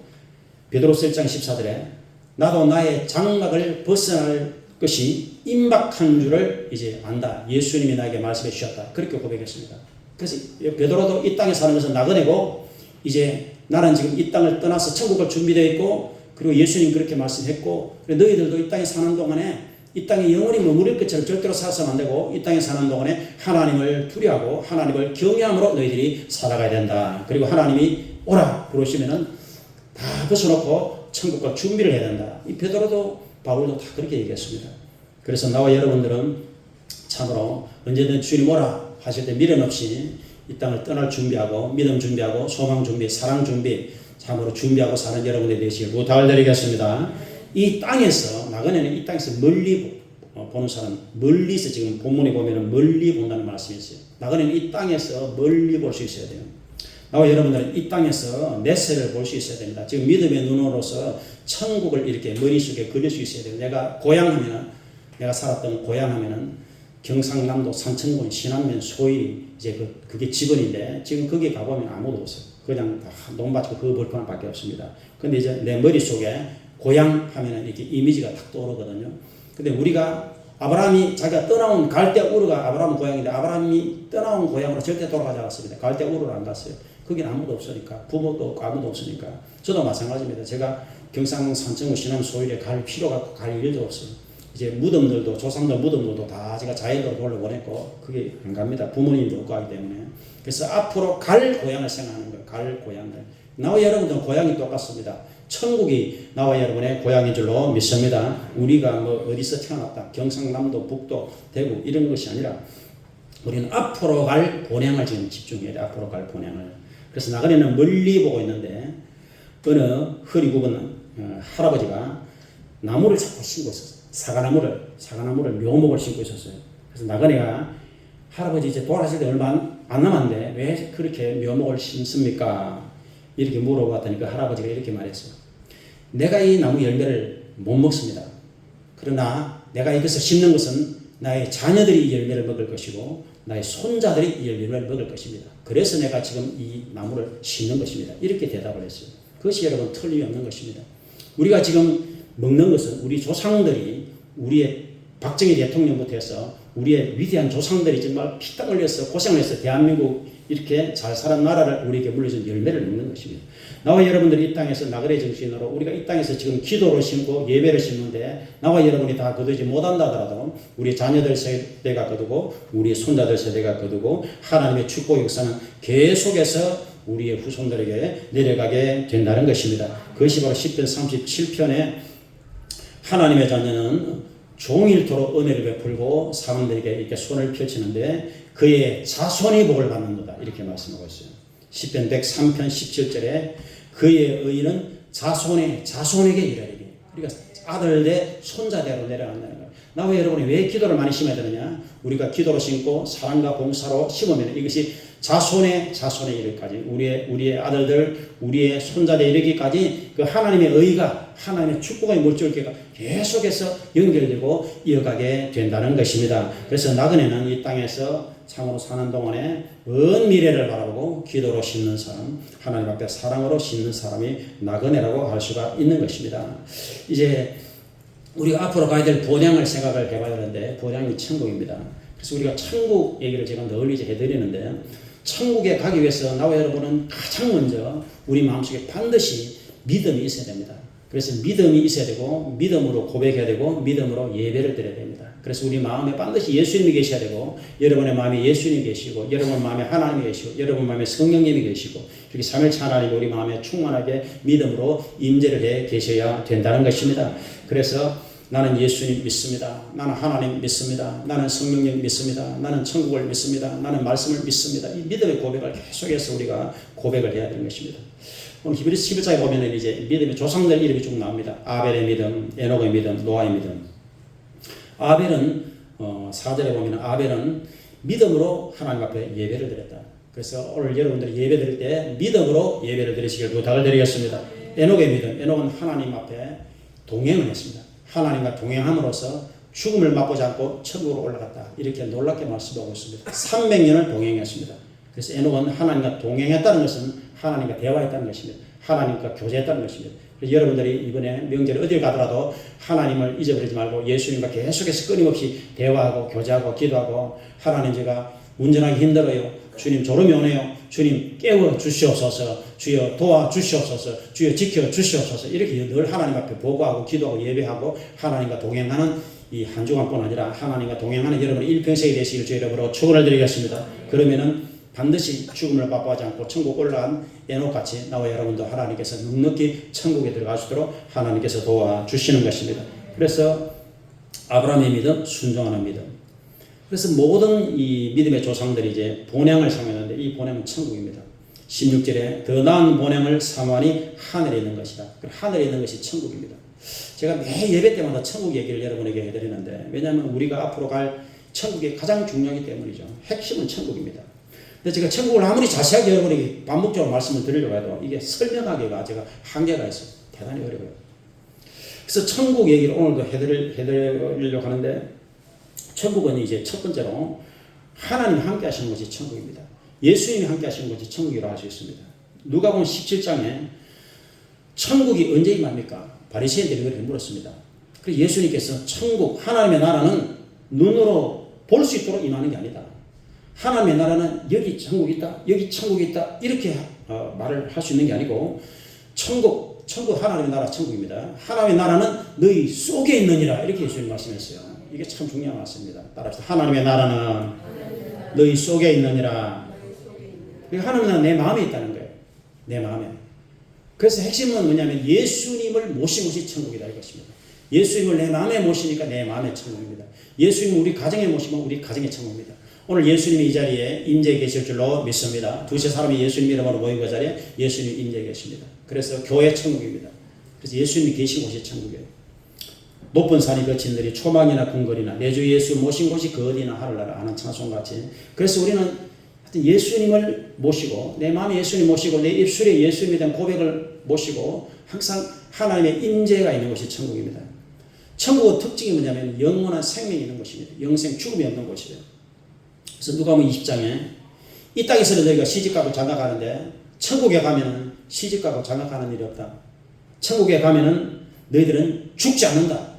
베드로서 1장 14절에 나도 나의 장막을 벗어날 것이 임박한 줄을 이제 안다. 예수님이 나에게 말씀해 주셨다. 그렇게 고백했습니다. 그래서 베드로도 이 땅에 사는 것은 나그네고 이제 나는 지금 이 땅을 떠나서 천국을 준비되어 있고 그리고 예수님 그렇게 말씀했고 너희들도 이 땅에 사는 동안에 이 땅에 영원히 머무를 것처럼 절대로 살아서는 안 되고 이 땅에 사는 동안에 하나님을 두려워하고 하나님을 경외함으로 너희들이 살아가야 된다. 그리고 하나님이 오라 부르시면은 다 벗어놓고 천국과 준비를 해야 된다. 이 베드로도 바울도 다 그렇게 얘기했습니다. 그래서 나와 여러분들은 참으로 언제든 주님 오라 하실 때 미련 없이 이 땅을 떠날 준비하고 믿음 준비하고 소망 준비, 사랑 준비 참으로 준비하고 사는 여러분들이 되시길 부탁을 드리겠습니다. 이 땅에서 나그네는 이 땅에서 멀리 보는 사람, 멀리서 지금 본문에 보면은 멀리 본다는 말씀이 있어요. 나그네는 이 땅에서 멀리 볼 수 있어야 돼요. 나와 여러분들은 이 땅에서 내세를 볼 수 있어야 됩니다. 지금 믿음의 눈으로서 천국을 이렇게 머릿속에 그릴 수 있어야 돼요. 내가 고향하면은 내가 살았던 고향하면은 경상남도 산천군 신안면 소위 이제 그게 지번인데 지금 거기 가보면 아무도 없어요. 그냥 논밭이고 그 벌판밖에 없습니다. 근데 이제 내 머릿속에 고향 하면은 이렇게 이미지가 탁 떠오르거든요. 근데 우리가 아브라함이 자기가 떠나온 갈대 우르가 아브라함 고향인데 아브라함이 떠나온 고향으로 절대 돌아가지 않았습니다. 갈대 우르를 안 갔어요. 거긴 아무도 없으니까, 부모도 없고 아무도 없으니까. 저도 마찬가지입니다. 제가 경상 산청구 신안 소일에 갈 필요가 없고 갈 일도 없어요. 이제 무덤들도 조상들 무덤들도 다 제가 자연으로 돌려보냈고 그게 안 갑니다. 부모님도 없고 하기 때문에. 그래서 앞으로 갈 고향을 생각하는 거예요. 갈 고향을. 나와 여러분들은 고향이 똑같습니다. 천국이 나와 여러분의 고향인 줄로 믿습니다. 우리가 뭐 어디서 태어났다, 경상남도, 북도, 대구 이런 것이 아니라 우리는 앞으로 갈 본향을 지금 집중해야 돼. 앞으로 갈 본향을. 그래서 나그네는 멀리 보고 있는데 어느 허리 굽은 할아버지가 나무를 자꾸 심고 있었어요. 사과나무를 묘목을 심고 있었어요. 그래서 나그네가 할아버지 이제 돌아가실 때 얼마 안 남았는데 왜 그렇게 묘목을 심습니까? 이렇게 물어봤더니 그 할아버지가 이렇게 말했어요. 내가 이 나무 열매를 못 먹습니다. 그러나 내가 이것을 심는 것은 나의 자녀들이 이 열매를 먹을 것이고 나의 손자들이 이 열매를 먹을 것입니다. 그래서 내가 지금 이 나무를 심는 것입니다. 이렇게 대답을 했어요. 그것이 여러분 틀림없는 것입니다. 우리가 지금 먹는 것은 우리 조상들이 우리의 박정희 대통령부터 해서 우리의 위대한 조상들이 정말 피땀 흘려서 고생을 해서 대한민국 이렇게 잘 살은 나라를 우리에게 물려준 열매를 먹는 것입니다. 나와 여러분들이 이 땅에서 나그네 정신으로 우리가 이 땅에서 지금 기도를 심고 예배를 심는데 나와 여러분이 다 거두지 못한다 하더라도 우리 자녀들 세대가 거두고 우리 손자들 세대가 거두고 하나님의 축복 역사는 계속해서 우리의 후손들에게 내려가게 된다는 것입니다. 그것이 바로 시편 37편에 하나님의 자녀는 종일토록 은혜를 베풀고 사람들에게 이렇게 손을 펼치는데 그의 자손이 복을 받는다 이렇게 말씀하고 있어요. 시편 103편 17절에 그의 의는 자손에게 이르리니 그러니까 아들 대 손자대로 내려간다는 거예요. 나와 여러분이 왜 기도를 많이 심어야 되느냐? 우리가 기도로 심고 사랑과 봉사로 심으면 이것이 자손에 이르기까지 우리의 아들들 우리의 손자들에 이르기까지 그 하나님의 의가 하나님의 축복의 물줄기가 계속해서 연결되고 이어가게 된다는 것입니다. 그래서 나그네는 이 땅에서 참으로 사는 동안에 먼 미래를 바라보고 기도로 심는 사람, 하나님 앞에 사랑으로 심는 사람이 나그네라고 할 수가 있는 것입니다. 이제 우리가 앞으로 가야 될 본향을 생각을 해봐야 되는데 본향이 천국입니다. 그래서 우리가 천국 얘기를 제가 널리 이제 해드리는데 천국에 가기 위해서 나와 여러분은 가장 먼저 우리 마음속에 반드시 믿음이 있어야 됩니다. 그래서 믿음이 있어야 되고 믿음으로 고백해야 되고 믿음으로 예배를 드려야 됩니다. 그래서 우리 마음에 반드시 예수님이 계셔야 되고 여러분의 마음에 예수님이 계시고 여러분 마음에 하나님이 계시고 여러분 마음에 성령님이 계시고 이렇게 삼일체 하나님이 우리 마음에 충만하게 믿음으로 임재를 해 계셔야 된다는 것입니다. 그래서 나는 예수님 믿습니다. 나는 하나님 믿습니다. 나는 성령님 믿습니다. 나는 천국을 믿습니다. 나는 말씀을 믿습니다. 이 믿음의 고백을 계속해서 우리가 고백을 해야 되는 것입니다. 오늘 히브리서 11장에 보면 이제 믿음의 조상들 이름이 쭉 나옵니다. 아벨의 믿음, 에녹의 믿음, 노아의 믿음. 아벨은 4절에 보면 아벨은 믿음으로 하나님 앞에 예배를 드렸다. 그래서 오늘 여러분들이 예배 드릴 때 믿음으로 예배를 드리시길 부탁을 드리겠습니다. 에녹의 믿음, 에녹은 하나님 앞에 동행을 했습니다. 하나님과 동행함으로써 죽음을 맛보지 않고 천국으로 올라갔다. 이렇게 놀랍게 말씀하고 있습니다. 300년을 동행했습니다. 그래서 에녹은 하나님과 동행했다는 것은 하나님과 대화했다는 것입니다. 하나님과 교제했다는 것입니다. 그래서 여러분들이 이번에 명절에 어딜 가더라도 하나님을 잊어버리지 말고 예수님과 계속해서 끊임없이 대화하고 교제하고 기도하고 하나님 제가 운전하기 힘들어요. 주님 졸음이 오네요. 주님 깨워 주시옵소서. 주여 도와 주시옵소서. 주여 지켜 주시옵소서. 이렇게 늘 하나님 앞에 보고하고 기도하고 예배하고 하나님과 동행하는 이 한 주간뿐 아니라 하나님과 동행하는 여러분의 일평생이 되시길 주 여러분으로 축원을 드리겠습니다. 그러면은 반드시 죽음을 맛보지 않고 천국 올라간 에녹같이 나와 여러분도 하나님께서 넉넉히 천국에 들어갈 수 있도록 하나님께서 도와주시는 것입니다. 그래서 아브라함의 믿음, 순종하는 믿음. 그래서 모든 이 믿음의 조상들이 이제 본향을 삼았는데 이 본향은 천국입니다. 16절에 더 나은 본향을 삼하니 하늘에 있는 것이다. 하늘에 있는 것이 천국입니다. 제가 매 예배 때마다 천국 얘기를 여러분에게 해드리는데 왜냐하면 우리가 앞으로 갈 천국이 가장 중요하기 때문이죠. 핵심은 천국입니다. 근데 제가 천국을 아무리 자세하게 여러분에게 반복적으로 말씀을 드리려고 해도 이게 설명하기가 제가 한계가 있어요. 대단히 어려워요. 그래서 천국 얘기를 오늘도 해드리려고 하는데 천국은 이제 첫 번째로 하나님이 함께 하시는 것이 천국입니다. 예수님이 함께 하시는 것이 천국이라고 할 수 있습니다. 누가복음 17장에 천국이 언제 임합니까? 바리새인들이 그렇게 물었습니다. 그래서 예수님께서 천국, 하나님의 나라는 눈으로 볼 수 있도록 임하는 게 아니다. 하나님의 나라는 여기 천국이 있다, 여기 천국이 있다, 이렇게 말을 할 수 있는 게 아니고, 천국 하나님의 나라 천국입니다. 하나님의 나라는 너희 속에 있느니라, 이렇게 예수님 말씀했어요. 이게 참 중요한 말씀입니다. 따라합시다. 하나님의 나라는 너희 속에 있느니라. 그러니까 하나님의 나라는 내 마음에 있다는 거예요. 내 마음에. 그래서 핵심은 뭐냐면 예수님을 모신 것이 천국이다, 이것입니다. 예수님을 내 마음에 모시니까 내 마음의 천국입니다. 예수님을 우리 가정에 모시면 우리 가정의 천국입니다. 오늘 예수님이 이 자리에 임재해 계실 줄로 믿습니다. 두세 사람이 예수님 이름으로 모인 그 자리에 예수님이 임재해 계십니다. 그래서 교회 천국입니다. 그래서 예수님이 계신 곳이 천국이에요. 높은 산이 거친 들이 초막이나 궁궐이나 내 주 예수 모신 곳이 그 어디나 하늘나라 아는 찬송같이. 그래서 우리는 하여튼 예수님을 모시고 내 마음에 예수님 모시고 내 입술에 예수님에 대한 고백을 모시고 항상 하나님의 임재가 있는 곳이 천국입니다. 천국의 특징이 뭐냐면 영원한 생명이 있는 곳입니다. 영생 죽음이 없는 곳이에요. 그래서 누가복음 20장에 이 땅에서는 너희가 시집가고 장가가는데 천국에 가면은 시집가고 장가가는 일이 없다. 천국에 가면은 너희들은 죽지 않는다.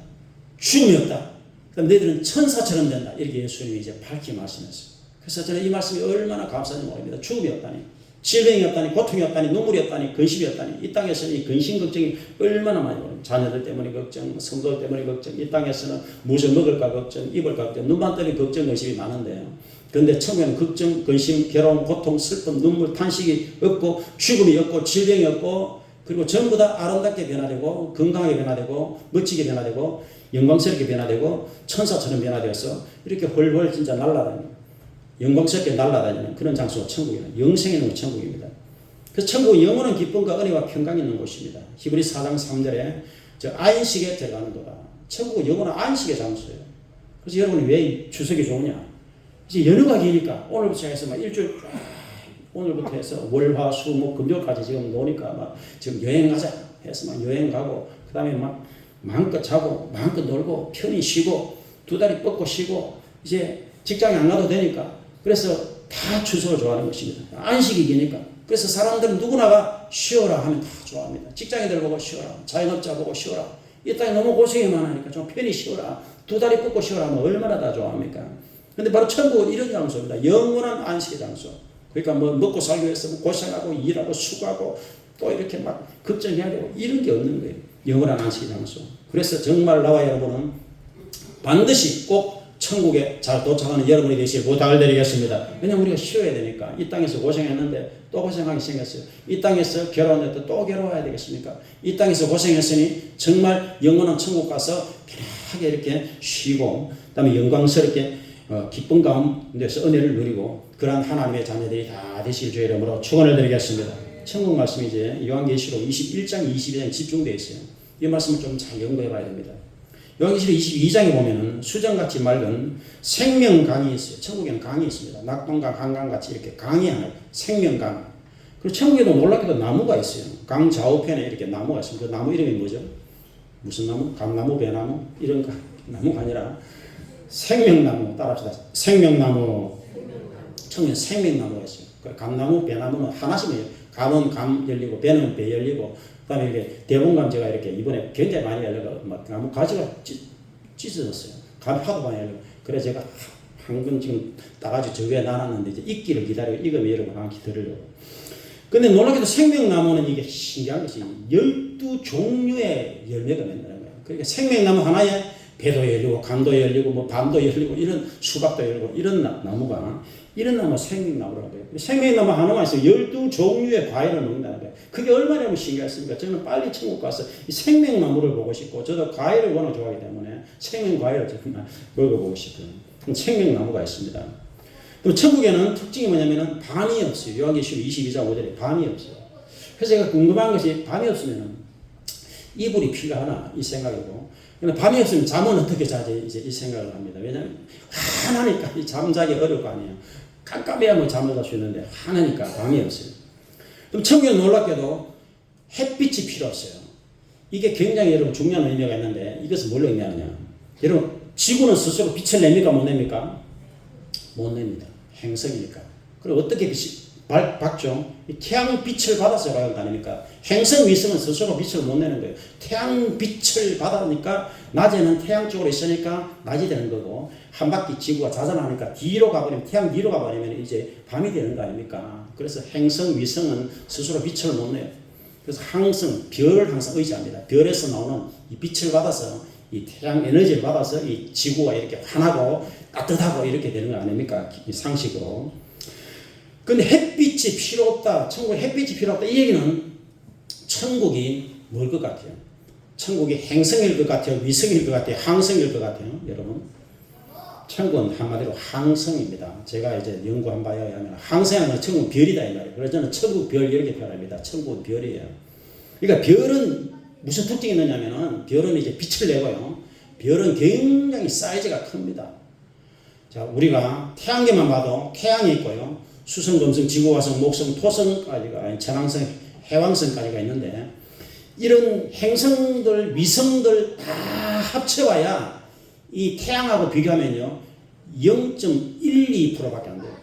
죽음이 없다. 그럼 너희들은 천사처럼 된다. 이렇게 예수님이 이제 밝히 말씀했어요. 그래서 저는 이 말씀이 얼마나 감사한지 모릅니다. 죽음이 없다니, 질병이 없다니, 고통이 없다니, 눈물이 없다니, 근심이 없다니. 이 땅에서는 이 근심 걱정이 얼마나 많이 오릅니다. 자녀들 때문에 걱정, 성도들 때문에 걱정, 이 땅에서는 무엇을 먹을까 걱정, 입을까 걱정, 눈만 뜨니 걱정, 근심이 많은데요. 그런데 천국에는 걱정, 근심, 괴로움, 고통, 슬픔, 눈물, 탄식이 없고 죽음이 없고 질병이 없고 그리고 전부 다 아름답게 변화되고 건강하게 변화되고 멋지게 변화되고 영광스럽게 변화되고 천사처럼 변화되어서 이렇게 헐헐 진짜 날아다니는 영광스럽게 날아다니는 그런 장소가 천국이에요. 영생이 있는 천국입니다. 그래서 천국은 영원한 기쁨과 은혜와 평강이 있는 곳입니다. 히브리 4장 3절에 저 안식에 들어가는 도다. 천국은 영원한 안식의 장소예요. 그래서 여러분이 왜 추석이 좋으냐? 이제 연휴가 기니까 오늘부터 시작해서 막 일주일 오늘부터 해서 월화 수 목 금요일까지 지금 노니까 막 지금 여행 가자 해서 막 여행 가고 그 다음에 막 마음껏 자고 마음껏 놀고 편히 쉬고 두 다리 뻗고 쉬고 이제 직장에 안 가도 되니까 그래서 다 추석을 좋아하는 것입니다. 안식이 기니까. 그래서 사람들은 누구나가 쉬어라 하면 다 좋아합니다. 직장인들 보고 쉬어라, 자영업자 보고 쉬어라. 이 땅에 너무 고생이 많으니까 좀 편히 쉬어라, 두 다리 뻗고 쉬어라 하면 얼마나 다 좋아합니까? 근데 바로 천국은 이런 장소입니다. 영원한 안식의 장소. 그러니까 뭐 먹고 살기 위해서 고생하고 일하고 수고하고 또 이렇게 막 걱정해야 되고 이런 게 없는 거예요. 영원한 안식의 장소. 그래서 정말 나와 여러분은 반드시 꼭 천국에 잘 도착하는 여러분이 되시길 부탁을 드리겠습니다. 왜냐하면 우리가 쉬어야 되니까. 이 땅에서 고생했는데 또 고생하기 생겼어요. 이 땅에서 괴로웠는데 또 괴로워야 되겠습니까? 이 땅에서 고생했으니 정말 영원한 천국 가서 편하게 이렇게 쉬고 그다음에 영광스럽게 기쁨 가운데서 은혜를 누리고 그러한 하나님의 자녀들이 다 되실 주의 이름으로 축원을 드리겠습니다. 천국 말씀이 이제 요한계시록 21장 22장에 집중되어 있어요. 이 말씀을 좀 잘 연구해 봐야 됩니다. 요한계시록 22장에 보면은 수정같이 맑은 생명강이 있어요. 천국에는 강이 있습니다. 낙동강, 한강같이 이렇게 강이 하나, 생명강. 그리고 천국에도 놀랍게도 나무가 있어요. 강 좌우편에 이렇게 나무가 있습니다. 그 나무 이름이 뭐죠? 무슨 나무? 감나무, 배나무? 이런 나무가 아니라 생명나무. 따라합시다. 생명나무. 천국에 생명나무가 있어요. 그 감나무, 배나무는 하나씩이에요. 감은 감 열리고 배는 배 열리고 그다음에 이렇게 대봉감 제가 이렇게 이번에 굉장히 많이 열려가 막 나무 가지가 찢어졌어요. 감이 하도 많이 열리고 그래서 제가 한 건 지금 따가지고 저 위에 놔놨는데 이제 익기를 기다리고 익으면 여러분 한 기 들으려고. 근데 놀랍게도 생명나무는 이게 신기한 것이 12종류의 열매가 맺는다는 거예요. 그러니까 생명나무 하나에 배도 열리고 감도 열리고 뭐 밤도 열리고 이런 수박도 열리고 이런 나무가 이런 나무가 생명나무라고 해요. 생명나무 하나만 있어요. 12종류의 과일을 먹는다는 거예요. 그게 얼마나 신기했습니까? 저는 빨리 천국 가서 이 생명나무를 보고 싶고 저도 과일을 워낙 좋아하기 때문에 생명과일을 정말 먹어보고 싶어요. 생명나무가 있습니다. 그럼 천국에는 특징이 뭐냐면 밤이 없어요. 요한계시록 22장 5절에 밤이 없어요. 그래서 제가 궁금한 것이 밤이 없으면 이불이 필요하나 이 생각이고 근데 밤이 없으면 잠은 어떻게 자지 이제 이 생각을 합니다. 왜냐하면 환하니까 잠자기 어려울 거 아니에요. 깜깜해야 뭐 잠을 잘 수 있는데 환하니까 밤이 없어요. 그럼 천국에는 놀랍게도 햇빛이 필요 없어요. 이게 굉장히 여러분 중요한 의미가 있는데 이것은 뭘로 의미하느냐. 여러분 지구는 스스로 빛을 냅니까 못 냅니까? 못 냅니다. 행성이니까. 그럼 어떻게 받죠. 태양 빛을 받아서 가는 거 아닙니까? 행성 위성은 스스로 빛을 못 내는 거예요. 태양 빛을 받으니까 낮에는 태양 쪽으로 있으니까 낮이 되는 거고, 한 바퀴 지구가 자전하니까 뒤로 가버리면, 태양 뒤로 가버리면 이제 밤이 되는 거 아닙니까? 그래서 행성 위성은 스스로 빛을 못 내요. 그래서 항상 별을 항상 의지합니다. 별에서 나오는 이 빛을 받아서, 이 태양 에너지를 받아서 이 지구가 이렇게 환하고 따뜻하고 이렇게 되는 거 아닙니까? 이 상식으로. 근데 햇빛이 필요 없다. 천국에 햇빛이 필요 없다. 이 얘기는 천국이 뭘 것 같아요? 천국이 행성일 것 같아요? 위성일 것 같아요? 항성일 것 같아요? 여러분? 천국은 한마디로 항성입니다. 제가 이제 연구한 바에 의하면 항성은 천국은 별이다 이 말이에요. 그래서 저는 천국 별 이렇게 표현합니다. 천국은 별이에요. 그러니까 별은 무슨 특징이 있느냐면은 별은 이제 빛을 내고요. 별은 굉장히 사이즈가 큽니다. 자, 우리가 태양계만 봐도 태양이 있고요. 수성, 금성, 지구, 화성, 목성, 토성까지가, 천왕성, 해왕성까지가 있는데, 이런 행성들, 위성들 다 합쳐봐야 이 태양하고 비교하면요, 0.12%밖에 안 돼요.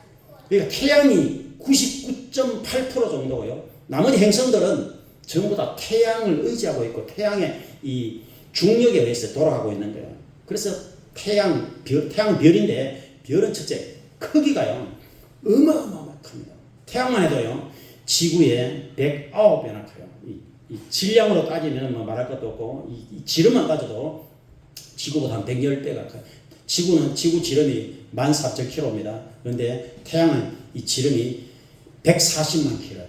그러니까 태양이 99.8% 정도고요. 나머지 행성들은 전부 다 태양을 의지하고 있고, 태양의 이 중력에 의해서 돌아가고 있는 거예요. 그래서 태양은 별인데, 별은 첫째, 크기가요, 어마어마합니다. 태양만 해도요, 지구의 109배나 커요. 이 질량으로 따지면 뭐 말할 것도 없고, 이 지름만 따져도 지구보다 한 110배가 커요. 지구 지름이 14,000km입니다. 그런데 태양은 이 지름이 140만 km예요.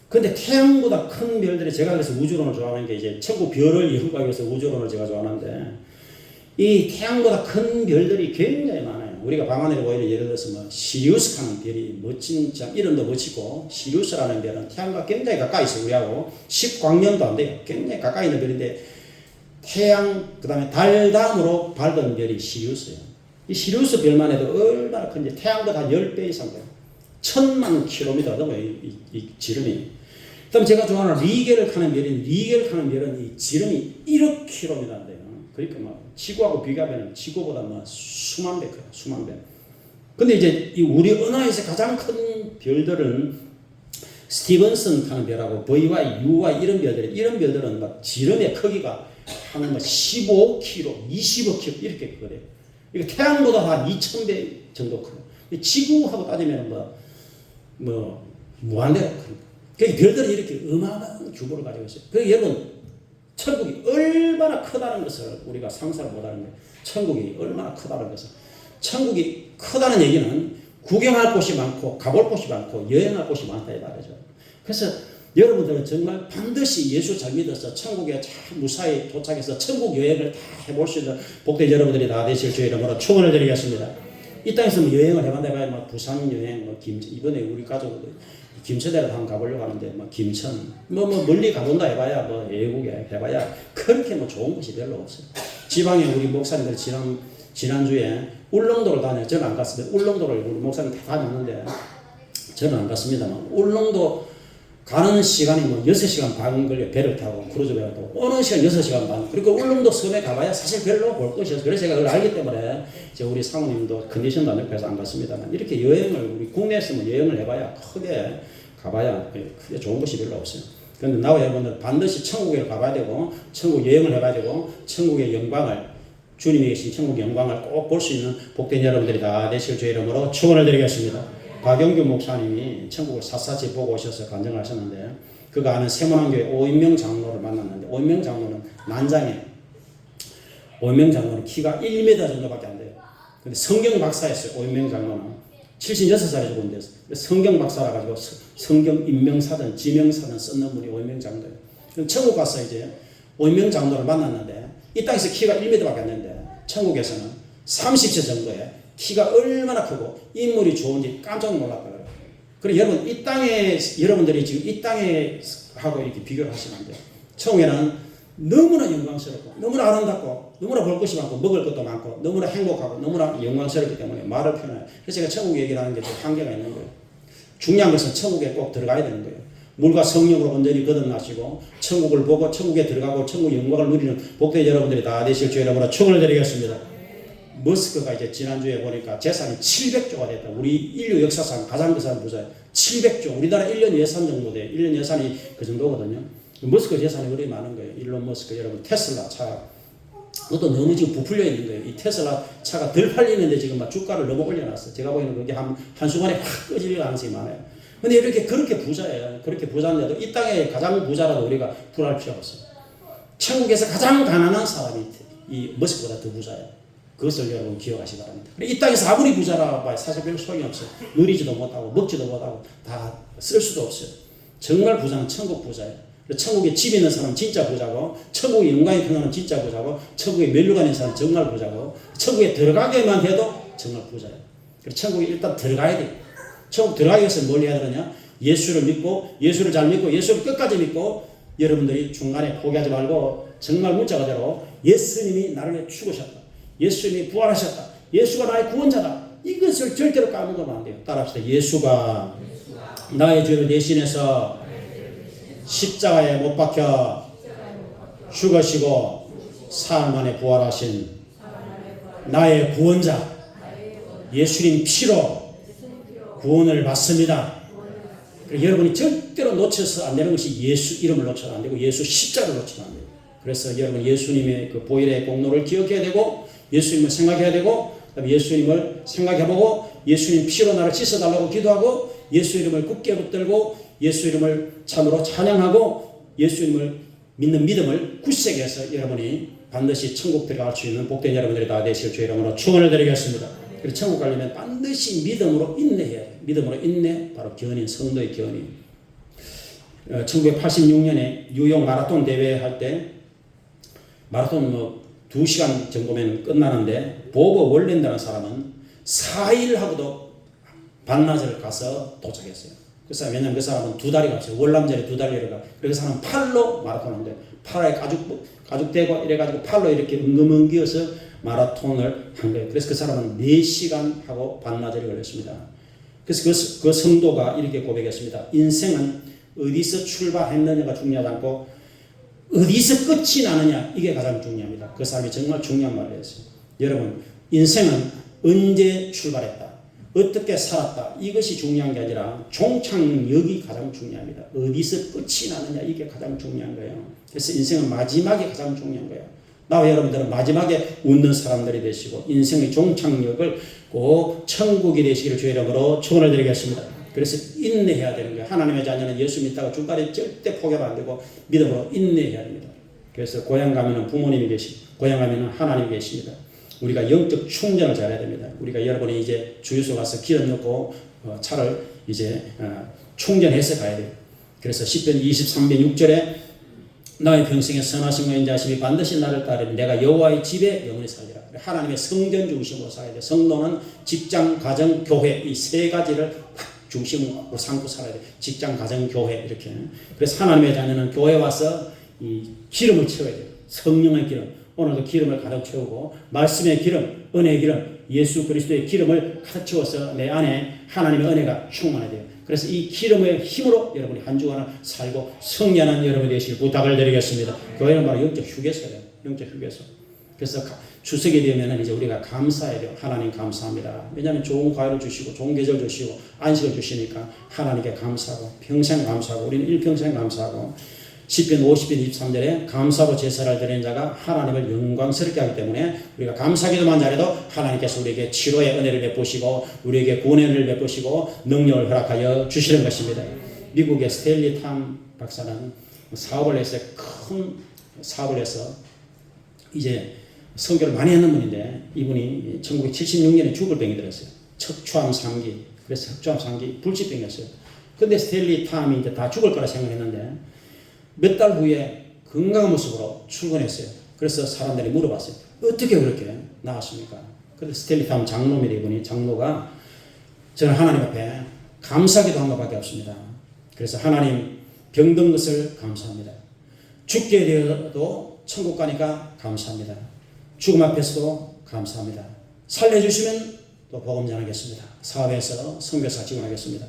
근데 태양보다 큰 별들이, 제가 그래서 우주론을 좋아하는 게 이제 천국 별을 연구하기 위해서 우주론을 제가 좋아하는데, 이 태양보다 큰 별들이 굉장히 많아요. 우리가 밤하늘에 보이는 예를 들어서 뭐 시리우스 하는 별이 멋진, 참 이름도 멋지고, 시리우스라는 별은 태양과 굉장히 가까이 있어요. 우리하고 10광년도 안 돼요. 굉장히 가까이 있는 별인데, 태양, 그 다음에 달 다음으로 밝은 별이 시리우스예요. 이 시리우스 별만 해도 얼마나 큰지, 태양보다 한 10배 이상 돼요. 1000만 킬로미터 넘어요, 이 지름이. 그 다음에 제가 좋아하는 리겔을 타는 별인, 리겔을 타는 별은 이 지름이 1억 킬로미터 돼요. 그러니까 막 지구하고 비교하면 지구보다 뭐 수만 배 커요, 수만 배. 근데 이제 이 우리 은하에서 가장 큰 별들은 스티븐슨 하는 별하고 VY, UY 이런 별들은 막 지름의 크기가 한 뭐 15km, 25km 이렇게 그래요. 그러니까 태양보다 한 2000배 정도 커요. 지구하고 따지면 무한대로 큽니다. 그러니까 별들이 이렇게 어마어마한 규모를 가지고 있어요. 그러니까 여러분, 천국이 얼마나 크다는 것을 우리가 상상을 못하는 거예요. 천국이 얼마나 크다는 것을. 천국이 크다는 얘기는 구경할 곳이 많고, 가볼 곳이 많고, 여행할 곳이 많다 이 말이죠. 그래서 여러분들은 정말 반드시 예수 잘 믿어서 천국에 참 무사히 도착해서 천국 여행을 다 해볼 수 있는 복된 여러분들이 다 되실 주의 이름으로 축원을 드리겠습니다. 이 땅에서 뭐 여행을 해봤다 해봐야 뭐 부산 여행, 뭐 이번에 우리 가족들 김천대를 한번 가보려고 하는데, 뭐 김천, 뭐 멀리 가본다 해봐야, 뭐 외국에 해봐야 그렇게 뭐 좋은 곳이 별로 없어요. 지방에 우리 목사님들 지난주에 울릉도를 다녀요. 저는 안 갔습니다. 울릉도를 우리 목사님 다 다녔는데, 저는 안 갔습니다만, 울릉도 가는 시간이 뭐 6시간 반 걸려, 배를 타고, 크루즈 배를 타고, 오는 시간 6시간 반. 그리고 울릉도 섬에 가봐야 사실 별로 볼 것이 없어요. 그래서 제가 그걸 알기 때문에, 이제 우리 사모님도 컨디션도 안 좋고 해서 안 갔습니다만, 이렇게 여행을, 우리 국내에서 뭐 여행을 해봐야 크게 가봐야 크게 좋은 곳이 별로 없어요. 그런데 나와 여러분들 반드시 천국에 가봐야 되고, 천국 여행을 해봐야 되고, 천국의 영광을, 주님이 계신 천국 영광을 꼭 볼 수 있는 복된 여러분들이 다 되실 주의 이름으로 축원을 드리겠습니다. 박영규 목사님이 천국을 샅샅이 보고 오셔서 간증을 하셨는데, 그가 아는 세문안교회 오인명 장로를 만났는데, 오인명 장로는 난장에, 오인명 장로는 키가 1m 정도밖에 안 돼요. 근데 성경 박사였어요. 오인명 장로는 76살에 죽었는데 성경 박사라 가지고 성경 인명사전, 지명사전 썼는 분이 오인명 장로예요. 천국 가서 이제 오인명 장로를 만났는데, 이 땅에서 키가 1m밖에 안 되는데 천국에서는 30세 정도에 키가 얼마나 크고 인물이 좋은지 깜짝 놀랐더라고요. 그리고 여러분, 이 땅에, 여러분들이 지금 이 땅에 하고 이렇게 비교를 하시면 안 돼요. 천국에는 너무나 영광스럽고, 너무나 아름답고, 너무나 볼 것이 많고, 먹을 것도 많고, 너무나 행복하고, 너무나 영광스럽기 때문에 말을 표현해요. 그래서 제가 천국 얘기를 하는 게 좀 한계가 있는 거예요. 중요한 것은 천국에 꼭 들어가야 되는 거예요. 물과 성령으로 온전히 거듭나시고, 천국을 보고, 천국에 들어가고, 천국 영광을 누리는 복된 여러분들이 다 되실 주의 이름으로 축원을 드리겠습니다. 머스크가 이제 지난주에 보니까 재산이 700조가 됐다. 우리 인류 역사상 가장 비싼 부자예요. 700조. 우리나라 1년 예산 정도 돼요. 1년 예산이 그 정도거든요. 머스크 재산이 그렇게 많은 거예요. 일론 머스크. 여러분 테슬라 차. 그것도 너무 지금 부풀려 있는 거예요. 이 테슬라 차가 덜 팔리는데 지금 막 주가를 너무 올려놨어요. 제가 보기에는 그게 한순간에 확 꺼질 가능성이 많아요. 근데 이렇게 그렇게 부자예요. 그렇게 부자인데도 이 땅에 가장 부자라도 우리가 불할 필요가 없어요. 천국에서 가장 가난한 사람이 이 머스크보다 더 부자예요. 그것을 여러분 기억하시기 바랍니다. 이 땅에서 아무리 부자라 봐야 사실 별로 소용이 없어요. 누리지도 못하고 먹지도 못하고 다 쓸 수도 없어요. 정말 부자는 천국 부자예요. 천국에 집 있는 사람은 진짜 부자고, 천국에 영광이 큰 사람은 진짜 부자고, 천국에 멸류관 있는 사람은 정말 부자고, 천국에 들어가게만 해도 정말 부자예요. 그래서 천국에 일단 들어가야 돼요. 천국 들어가기 위해서 뭘 해야 되느냐? 예수를 믿고, 예수를 잘 믿고, 예수를 끝까지 믿고, 여러분들이 중간에 포기하지 말고 정말 문자 그대로 예수님이 나를 위해 죽으셨다. 예수님이 부활하셨다. 예수가 나의 구원자다. 이것을 절대로 까먹으면 안 돼요. 따라합시다. 예수가 나의 죄를 대신해서 십자가에 못 박혀 죽으시고 사흘 만에 부활하신 나의 구원자 예수님 피로 구원을 받습니다. 여러분이 절대로 놓쳐서 안 되는 것이 예수 이름을 놓쳐도 안 되고 예수 십자가를 놓치면 안 돼요. 그래서 여러분 예수님의 그 보혈의 공로를 기억해야 되고 예수님을 생각해야 되고 예수님을 생각해보고 예수님 피로 나를 씻어달라고 기도하고 예수 이름을 굳게 붙들고 예수 이름을 참으로 찬양하고 예수 이름을 믿는 믿음을 굳세게 해서 여러분이 반드시 천국 들어갈 수 있는 복된 여러분들이 다 되실 주의 이름으로 축원을 드리겠습니다. 그리고 천국 가려면 반드시 믿음으로 인내해야 돼요. 믿음으로 인내, 바로 견인, 성도의 견인. 1986년에 뉴욕 마라톤 대회 할 때 마라톤 2시간 정도면 끝나는데 보고 월랜드라는 사람은 4일 하고도 반나절 가서 도착했어요. 그 사람, 왜냐면 그 사람은 2달이 갔어요. 월남전에 2달이 가. 그래서 그 사람은 팔로 마라톤 하는데 팔에 가죽대고 이래가지고 팔로 이렇게 엉금엉기어서 마라톤을 한 거예요. 그래서 그 사람은 4시간 하고 반나절이 걸렸습니다. 그래서 그 성도가 이렇게 고백했습니다. 인생은 어디서 출발했느냐가 중요하지 않고 어디서 끝이 나느냐 이게 가장 중요합니다. 그 사람이 정말 중요한 말을 했어요. 여러분 인생은 언제 출발했다 어떻게 살았다 이것이 중요한 게 아니라 종착역이 가장 중요합니다. 어디서 끝이 나느냐 이게 가장 중요한 거예요. 그래서 인생은 마지막이 가장 중요한 거예요. 나와 여러분들은 마지막에 웃는 사람들이 되시고 인생의 종착역을 꼭 천국이 되시기를 주의 이름으로 축원을 드리겠습니다. 그래서 인내해야 되는 거예요. 하나님의 자녀는 예수 믿다가 중간에 절대 포기하면 안 되고 믿음으로 인내해야 됩니다. 그래서 고향 가면은 부모님이 계시고 고향 가면은 하나님이 계십니다. 우리가 영적 충전을 잘해야 됩니다. 우리가 여러분이 이제 주유소 가서 기름 넣고 차를 이제 충전해서 가야 돼요. 그래서 시편 23편 6절에 나의 평생에 선하신 거 인자하심이 반드시 나를 따르니 내가 여호와의 집에 영원히 살리라. 하나님의 성전 중심으로 살아야 돼요. 성도는 직장, 가정, 교회 이 세 가지를 중심으로 삼고 살아야 돼요. 직장, 가정, 교회 이렇게. 그래서 하나님의 자녀는 교회에 와서 이 기름을 채워야 돼요. 성령의 기름. 오늘도 기름을 가득 채우고 말씀의 기름, 은혜의 기름, 예수 그리스도의 기름을 가득 채워서 내 안에 하나님의 은혜가 충만해야 돼요. 그래서 이 기름의 힘으로 여러분이 한 주간을 살고 승리하는 여러분이 되시길 부탁을 드리겠습니다. 교회는 바로 영적 휴게소예요. 영적 휴게소. 그래서 추석이 되면 이제 우리가 감사해야 돼요. 하나님 감사합니다. 왜냐하면 좋은 과일을 주시고 좋은 계절 주시고 안식을 주시니까 하나님께 감사하고 평생 감사하고 우리는 일평생 감사하고 시편 50편 23절에 감사로 제사를 드리는 자가 하나님을 영광스럽게 하기 때문에 우리가 감사기도만 잘해도 하나님께서 우리에게 치료의 은혜를 베푸시고 우리에게 구원의 은혜를 베푸시고 능력을 허락하여 주시는 것입니다. 미국의 스탠리 탐 박사는 사업을 해서 큰 사업을 해서 이제 선교를 많이 했는 분인데 이분이 1976년에 죽을 병이 들었어요. 척추암 3기. 그래서 척추암 3기 불치병이었어요. 근데 스탠리 탐이 이제 다 죽을 거라 생각했는데 몇 달 후에 건강한 모습으로 출근했어요. 그래서 사람들이 물어봤어요. 어떻게 그렇게 나왔습니까? 그래서 스탠리 탐 장로입니다. 이분이 장로가 저는 하나님 앞에 감사기도 한 것밖에 없습니다. 그래서 하나님 병든 것을 감사합니다. 죽게 되어도 천국 가니까 감사합니다. 죽음 앞에서도 감사합니다. 살려주시면 또 복음 전하겠습니다. 사업에서 선교사 지원하겠습니다.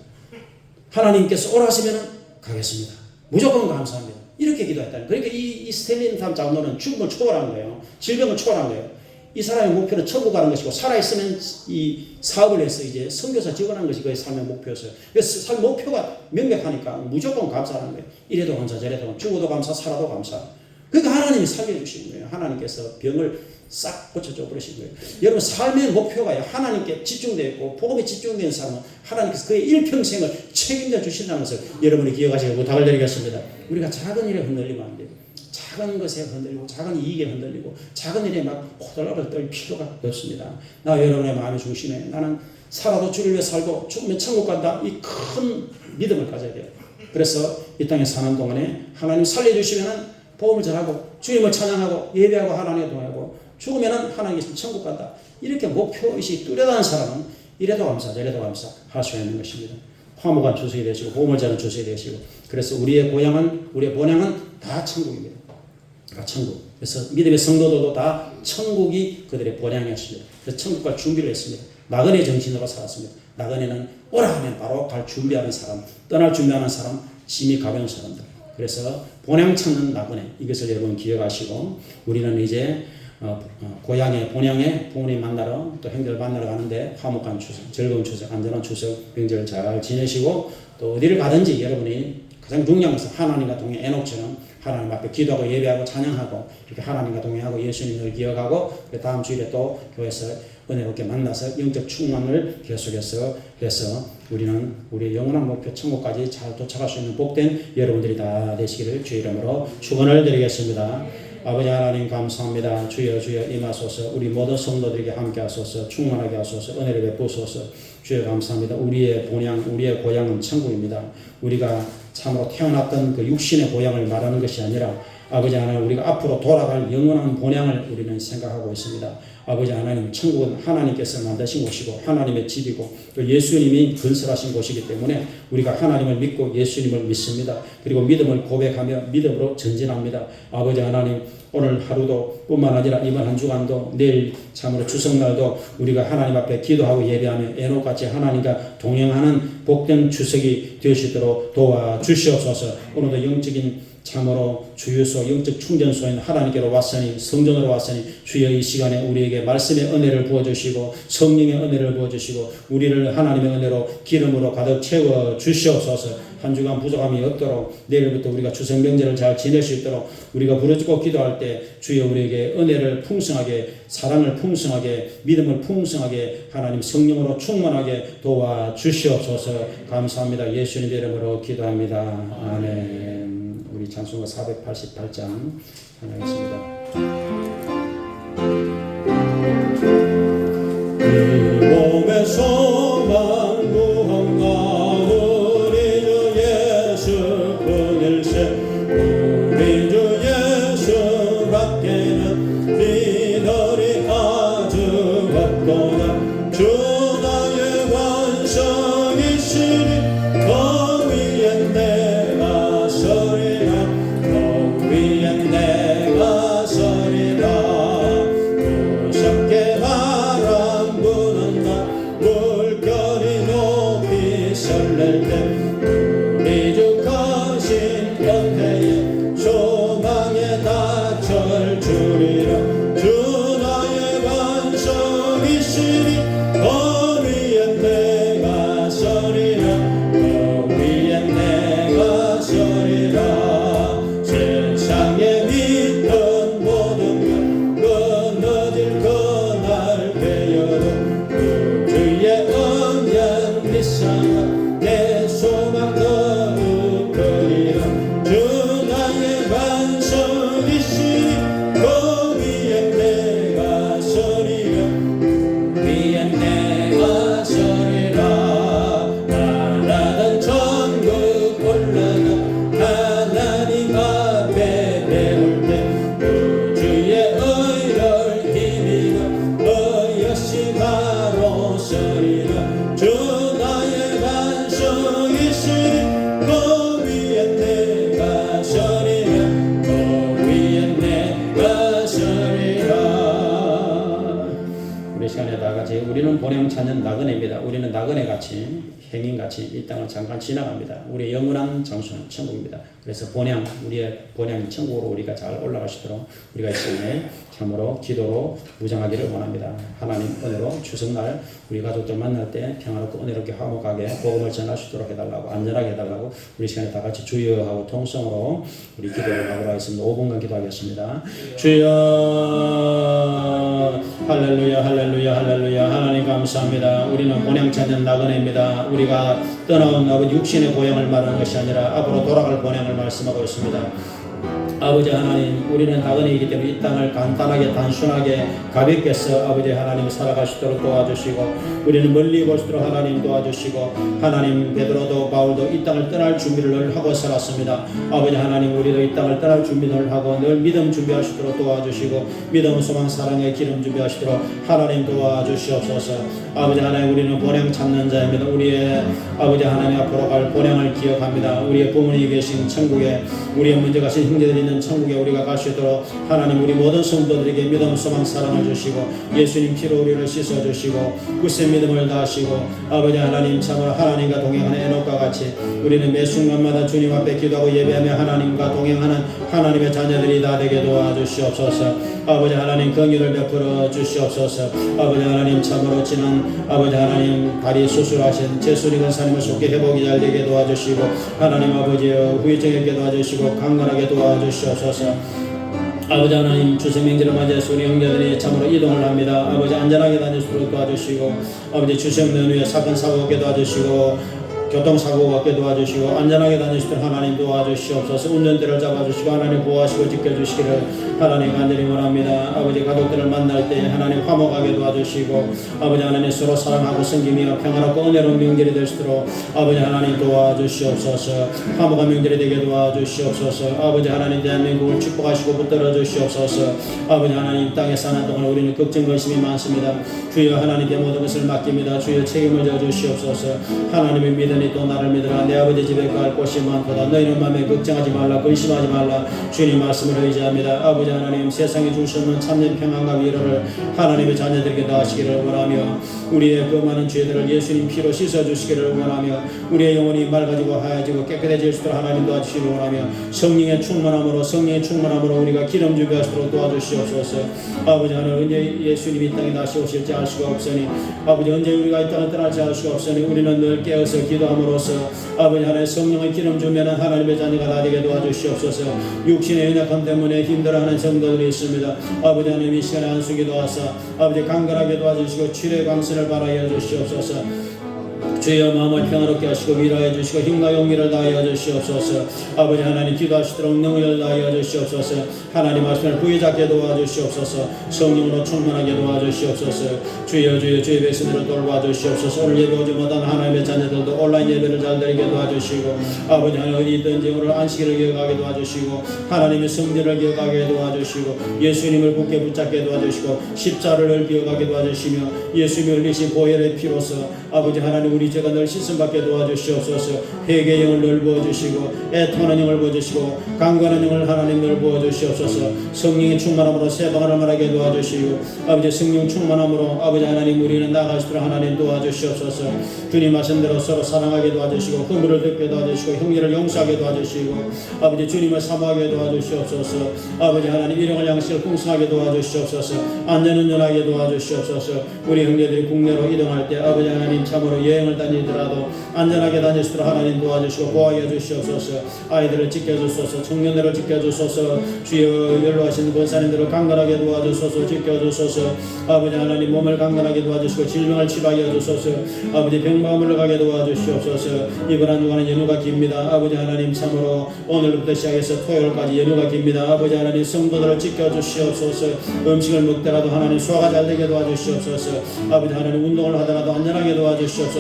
하나님께서 오라 하시면 가겠습니다. 무조건 감사합니다. 이렇게 기도했다는. 그러니까 이 스탠리 탐 장로는 죽음을 초월한 거예요. 질병을 초월한 거예요. 이 사람의 목표는 천국 가는 것이고 살아있으면 이 사업을 해서 이제 선교사 직원하는 것이 그의 삶의 목표였어요. 그래서 삶 목표가 명백하니까 무조건 감사하는 거예요. 이래도 감사 저래도 감사 죽어도 감사 살아도 감사. 그러니까 하나님이 살려주시는 거예요. 하나님께서 병을 싹 고쳐줘 버리신 거예요. 여러분 삶의 목표가 하나님께 집중되어 있고 복음에 집중된 사람은 하나님께서 그의 일평생을 책임져 주신다는 것을 여러분이 기억하시고 부탁을 드리겠습니다. 우리가 작은 일에 흔들리면 안 돼요. 작은 것에 흔들리고 작은 이익에 흔들리고 작은 일에 막 호들갑을 떨 필요가 없습니다. 나 여러분의 마음의 중심에 나는 살아도 주를 위해 살고 죽으면 천국 간다. 이 큰 믿음을 가져야 돼요. 그래서 이 땅에 사는 동안에 하나님 살려주시면 복음을 전하고 주님을 찬양하고 예배하고 하나님에 동하고 죽으면 하나님께서 천국 간다. 이렇게 목표의식이 뚜렷한 사람은 이래도 감사 저래도 감사 할 수 있는 것입니다. 화목한 주석이 되시고 복음을 전하는 주석이 되시고 그래서 우리의 본향은 다 천국입니다. 다 천국. 그래서 믿음의 성도들도 다 천국이 그들의 본향이었습니다. 그래서 천국 갈 준비를 했습니다. 나그네 정신으로 살았습니다. 나그네는 오라 하면 바로 갈 준비하는 사람, 떠날 준비하는 사람, 짐이 가벼운 사람들. 그래서 본향 찾는 나그네 이것을 여러분 기억하시고 우리는 이제 본향에 부모님 만나러 또 형제를 만나러 가는데 화목한 추석, 즐거운 추석, 안전한 추석 명절 잘 지내시고 또 어디를 가든지 여러분이 가장 중요한 것은 하나님과 동행 에녹처럼 하나님 앞에 기도하고 예배하고 찬양하고 이렇게 하나님과 동행하고 예수님을 기억하고 다음 주일에 또 교회에서 은혜롭게 만나서 영적 충만을 계속해서 해서 우리는 우리의 영원한 목표 천국까지 잘 도착할 수 있는 복된 여러분들이 다 되시기를 주의 이름으로 축원을 드리겠습니다. 아버지 하나님 감사합니다. 주여 주여 임하소서. 우리 모든 성도들에게 함께 하소서. 충만하게 하소서. 은혜를 베푸소서. 주여 감사합니다. 우리의 본향 우리의 고향은 천국입니다. 우리가 참으로 태어났던 그 육신의 고향을 말하는 것이 아니라 아버지 하나님 우리가 앞으로 돌아갈 영원한 본향을 우리는 생각하고 있습니다. 아버지 하나님 천국은 하나님께서 만드신 곳이고 하나님의 집이고 또 예수님이 건설하신 곳이기 때문에 우리가 하나님을 믿고 예수님을 믿습니다. 그리고 믿음을 고백하며 믿음으로 전진합니다. 아버지 하나님 오늘 하루도 뿐만 아니라 이번 한 주간도 내일 참으로 추석날도 우리가 하나님 앞에 기도하고 예배하며 에녹같이 하나님과 동행하는 복된 추석이 될 수 있도록 도와주시옵소서. 오늘도 영적인 참으로 주유소 영적 충전소인 하나님께로 왔으니 성전으로 왔으니 주여 이 시간에 우리에게 말씀의 은혜를 부어주시고 성령의 은혜를 부어주시고 우리를 하나님의 은혜로 기름으로 가득 채워 주시옵소서. 한 주간 부족함이 없도록 내일부터 우리가 추석 명절을 잘 지낼 수 있도록 우리가 부르짖고 기도할 때 주여 우리에게 은혜를 풍성하게 사랑을 풍성하게 믿음을 풍성하게 하나님 성령으로 충만하게 도와주시옵소서. 감사합니다. 예수님의 이름으로 기도합니다. 아멘. 우리 찬송가 488장 찬양하겠습니다. 이 몸의 소망 구원가 우리 주 예수 뿐일세. 우리 주 예수 밖에는 비늘이 아주 같도다. 주 나의 완성이시니 더 위에 내가 서리라. 더 위에 내가 서리라. 무섭게 바람 부는다. 물결이 높이 설렐 때 우리 주 거신 곁에 소망의 낯을 주리라. 주 나의 완성이시니 더 위에 내가 서리라. 더 위에 내가 서리라. 세상에 믿던 모든 것 끊어질 그날 되어도 그 주의 언약 믿사가 내 소망 더욱 크리라. 주 나의 완성이시니 그 위에 내가 서리라. 위에 내가 서리라. 나라는 천국 올라가 하나님 앞에 배울 때 그 주의 의를 힘입어 너 역시 바로 서리라. 주 나의 완성이시니 그 위에 내가 서리라. 그 위에 내가 서리라. 우리 시간에 다 같이 우리는 본향 찾는 나그네입니다. 우리는 나그네같이 행인같이 이 땅을 잠깐 지나갑니다. 우리의 영원한 장소는 천국입니다. 그래서 우리의 본향이 천국으로 우리가 잘 올라갈 수 있도록 우리가 이 시간에 참으로 기도로 무장하기를 원합니다. 하나님 은혜로 추석날 우리 가족들 만날 때 평화롭고 은혜롭게 화목하게 복음을 전할 수 있도록 해달라고, 안전하게 해달라고 우리 시간에 다 같이 주여 하고 통성으로 우리 기도를 하도록 하겠습니다. 5분간 기도하겠습니다. 주여, 할렐루야 할렐루야 할렐루야. 하나님 감사합니다. 우리는 본향 찾는 나그네입니다. 우리가 떠나온 아버지 육신의 고향을 말하는 것이 아니라 앞으로 돌아갈 본향을 말씀하고 있습니다. 아버지 하나님, 우리는 나그네이기 때문에 이 땅을 간단하게 단순하게 가볍게 써 아버지 하나님 살아갈 수 있도록 도와주시고, 우리는 멀리 볼 수 있도록 하나님 도와주시고, 하나님 베드로도 바울도 이 땅을 떠날 준비를 늘 하고 살았습니다. 아버지 하나님, 우리도 이 땅을 떠날 준비를 하고 늘 믿음 준비할 수 있도록 도와주시고, 믿음 소망 사랑의 기름 준비하시도록 하나님 도와주시옵소서. 아버지 하나님, 우리는 본향 찾는 자입니다. 우리의 아버지 하나님 앞으로 갈 본향을 기억합니다. 우리의 부모님이 계신 천국에, 우리의 먼저 가신 형제들이 있는 천국에 우리가 갈 수 있도록 하나님 우리 모든 성도들에게 믿음 소망 사랑을 주시고, 예수님 피로 우리를 씻어주시고 굳세 믿음을 다하시고, 아버지 하나님 참으로 하나님과 동행하는 에녹과 같이 우리는 매 순간마다 주님 앞에 기도하고 예배하며 하나님과 동행하는 하나님의 자녀들이 다 되게 도와주시옵소서. 아버지 하나님 긍휼을 베풀어 주시옵소서. 아버지 하나님 참으로 지난 아버지 하나님 다리 수술하신 제수리 권사님을 속히 회복이 잘 되게 도와주시고, 하나님 아버지여 후유증에게 도와주시고 강건하게 도와주시옵소서. 아버지 하나님 추석 명절을 맞이해서 우리 형제들이 참으로 이동을 합니다. 아버지 안전하게 다닐 수 있도록 도와주시고, 아버지 추석 연휴에 사건 사고 없게 도와주시고, 교통사고 없게 도와주시고 안전하게 다닐 수 있도록 하나님 도와주시옵소서. 운전대를 잡아주시고 하나님 보호하시고 지켜주시기를 하나님 간절히 원합니다. 아버지 가족들을 만날 때 하나님 화목하게 도와주시고, 아버지 하나님 서로 사랑하고 섬기며 평화롭고 은혜로운 명절이 될 수 있도록 아버지 하나님 도와주시옵소서. 화목한 명절이 되게 도와주시옵소서. 아버지 하나님 대한민국을 축복하시고 붙들어 주시옵소서. 아버지 하나님 땅에 사는 동안 우리는 걱정 근심이 많습니다. 주여 하나님께 모든 것을 맡깁니다. 주여 책임을 져 주시옵소서. 하나님의 믿음 또 나를 믿으라. 내 아버지 집에 갈 곳이 많도다. 너희는 마음에 걱정하지 말라, 근심하지 말라. 주님 말씀을 의지합니다. 아버지 하나님, 세상에 줄 수 없는 참된 평안과 위로를 하나님의 자녀들에게 다하시기를 원하며, 우리의 그 많은 죄들을 예수님 피로 씻어주시기를 원하며, 우리의 영혼이 맑아지고 하얘지고 깨끗해질 수 있도록 하나님 도와주시기를 원하며, 성령의 충만함으로 우리가 기름 준비하시도록 도와주시옵소서. 아버지 하나님, 언제 예수님이 이 땅에 다시 오실지 알 수가 없으니, 아버지 언제 우리가 이 땅을 떠날지 알 수가 없으니 우리는 늘 깨어서 기도함으로써 아버지 하나님 성령의 기름 주면은 하나님의 자녀가 다 되게 도와주시옵소서. 육신의 연약함 때문에 힘들어하는 성도들이 있습니다. 아버지 하나님 이 시간에 안수기도 하사 아버지 강건하게 도와주시고 치료의 광선을 발하여 주시옵소서. 주여 마음을 평화롭게 하시고 위로해 주시고 힘과 용기를 다하여 주시옵소서. 아버지 하나님 기도하시도록 능력을 다하여 주시옵소서. 하나님 말씀을 부여잡게 도와주시옵소서. 성령으로 충만하게 도와주시옵소서. 주여 주의 백성들을 돌봐주시옵소서. 오늘 예배 오지 못한 하나님의 자녀들도 온라인 예배를 잘 드리게 도와주시고, 아버지 하나님 어디 있든지 오늘 안식일을 기억하게 도와주시고, 하나님의 성전을 기억하게 도와주시고, 예수님을 굳게 붙잡게 도와주시고, 십자를 기억하게 도와주시며, 예수님이 흘리신 보혈의 피로서 아버지 하나님 우리 죄가 늘 씻음받게 도와주시옵소서. 회개의 영을 늘 부어주시고, 애통하는 영을 부어주시고, 강건한 영을 하나님 늘 부어주시옵소서. 성령의 충만함으로 세방을 말하게 도와주시고, 아버지 성령 충만함으로 아버지 하나님 우리는 나아갈 수 있도록 하나님 도와주시옵소서. 주님 말씀대로 서로 사랑하게 도와주시고, 허물을 덮게 도와주시고, 형제를 용서하게 도와주시고, 아버지 주님을 사모하게 도와주시옵소서. 아버지 하나님 일용할 양식을 풍성하게 도와주시옵소서. 안전운전하게 도와주시옵소서. 우리 형제들이 국내로 이동할 때 아버지 하나님 참으로 여행을 다니더라도 안전하게 다닐 수 있도록 하나님 도와주시고 보호하여 주시옵소서. 아이들을 지켜주소서. 청년들을 지켜주소서. 주여 연로하신 권사님들을 강건하게 도와주소서. 지켜주소서. 아버지 하나님 몸을 강건하게 도와주시고 질병을 치료하여 주소서. 아버지 병마음을 가게 도와주시옵소서. 이번 한 주간은 연휴가 깁니다. 아버지 하나님 참으로 오늘부터 시작해서 토요일까지 연휴가 깁니다. 아버지 하나님 성도들을 지켜주시옵소서. 음식을 먹더라도 하나님 소화가 잘 되게 도와주시옵소서. 아버지 하나님 운동을 하더라도 안전하게 도와주시옵소서.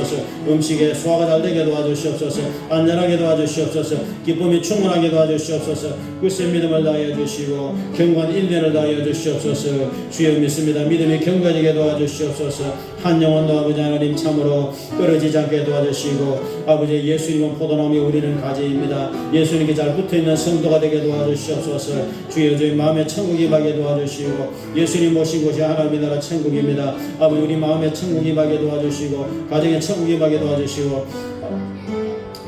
음식에 소화가 잘 되게 도와주시옵소서. 안전하게 도와주시옵소서. 기쁨이 충만하게 도와주시옵소서. 굳세 믿음을 다하여 주시고 견고한 인내를 다하여 주시옵소서. 주여 믿습니다. 믿음이 견고해지게 도와주시옵소서. 한 영혼도 아버지 하나님 참으로 떨어지지 않게 도와주시고 아버지 예수님은 포도나무 우리는 가지입니다. 예수님께 잘 붙어있는 성도가 되게 도와주시옵소서. 주여 저희 마음에 천국이 임하게 도와주시고 예수님 모신 곳이 하나님의 나라 천국입니다. 아버지 우리 마음에 천국이 임하게 도와주시고 가정에 천국이 임하게 도와주시고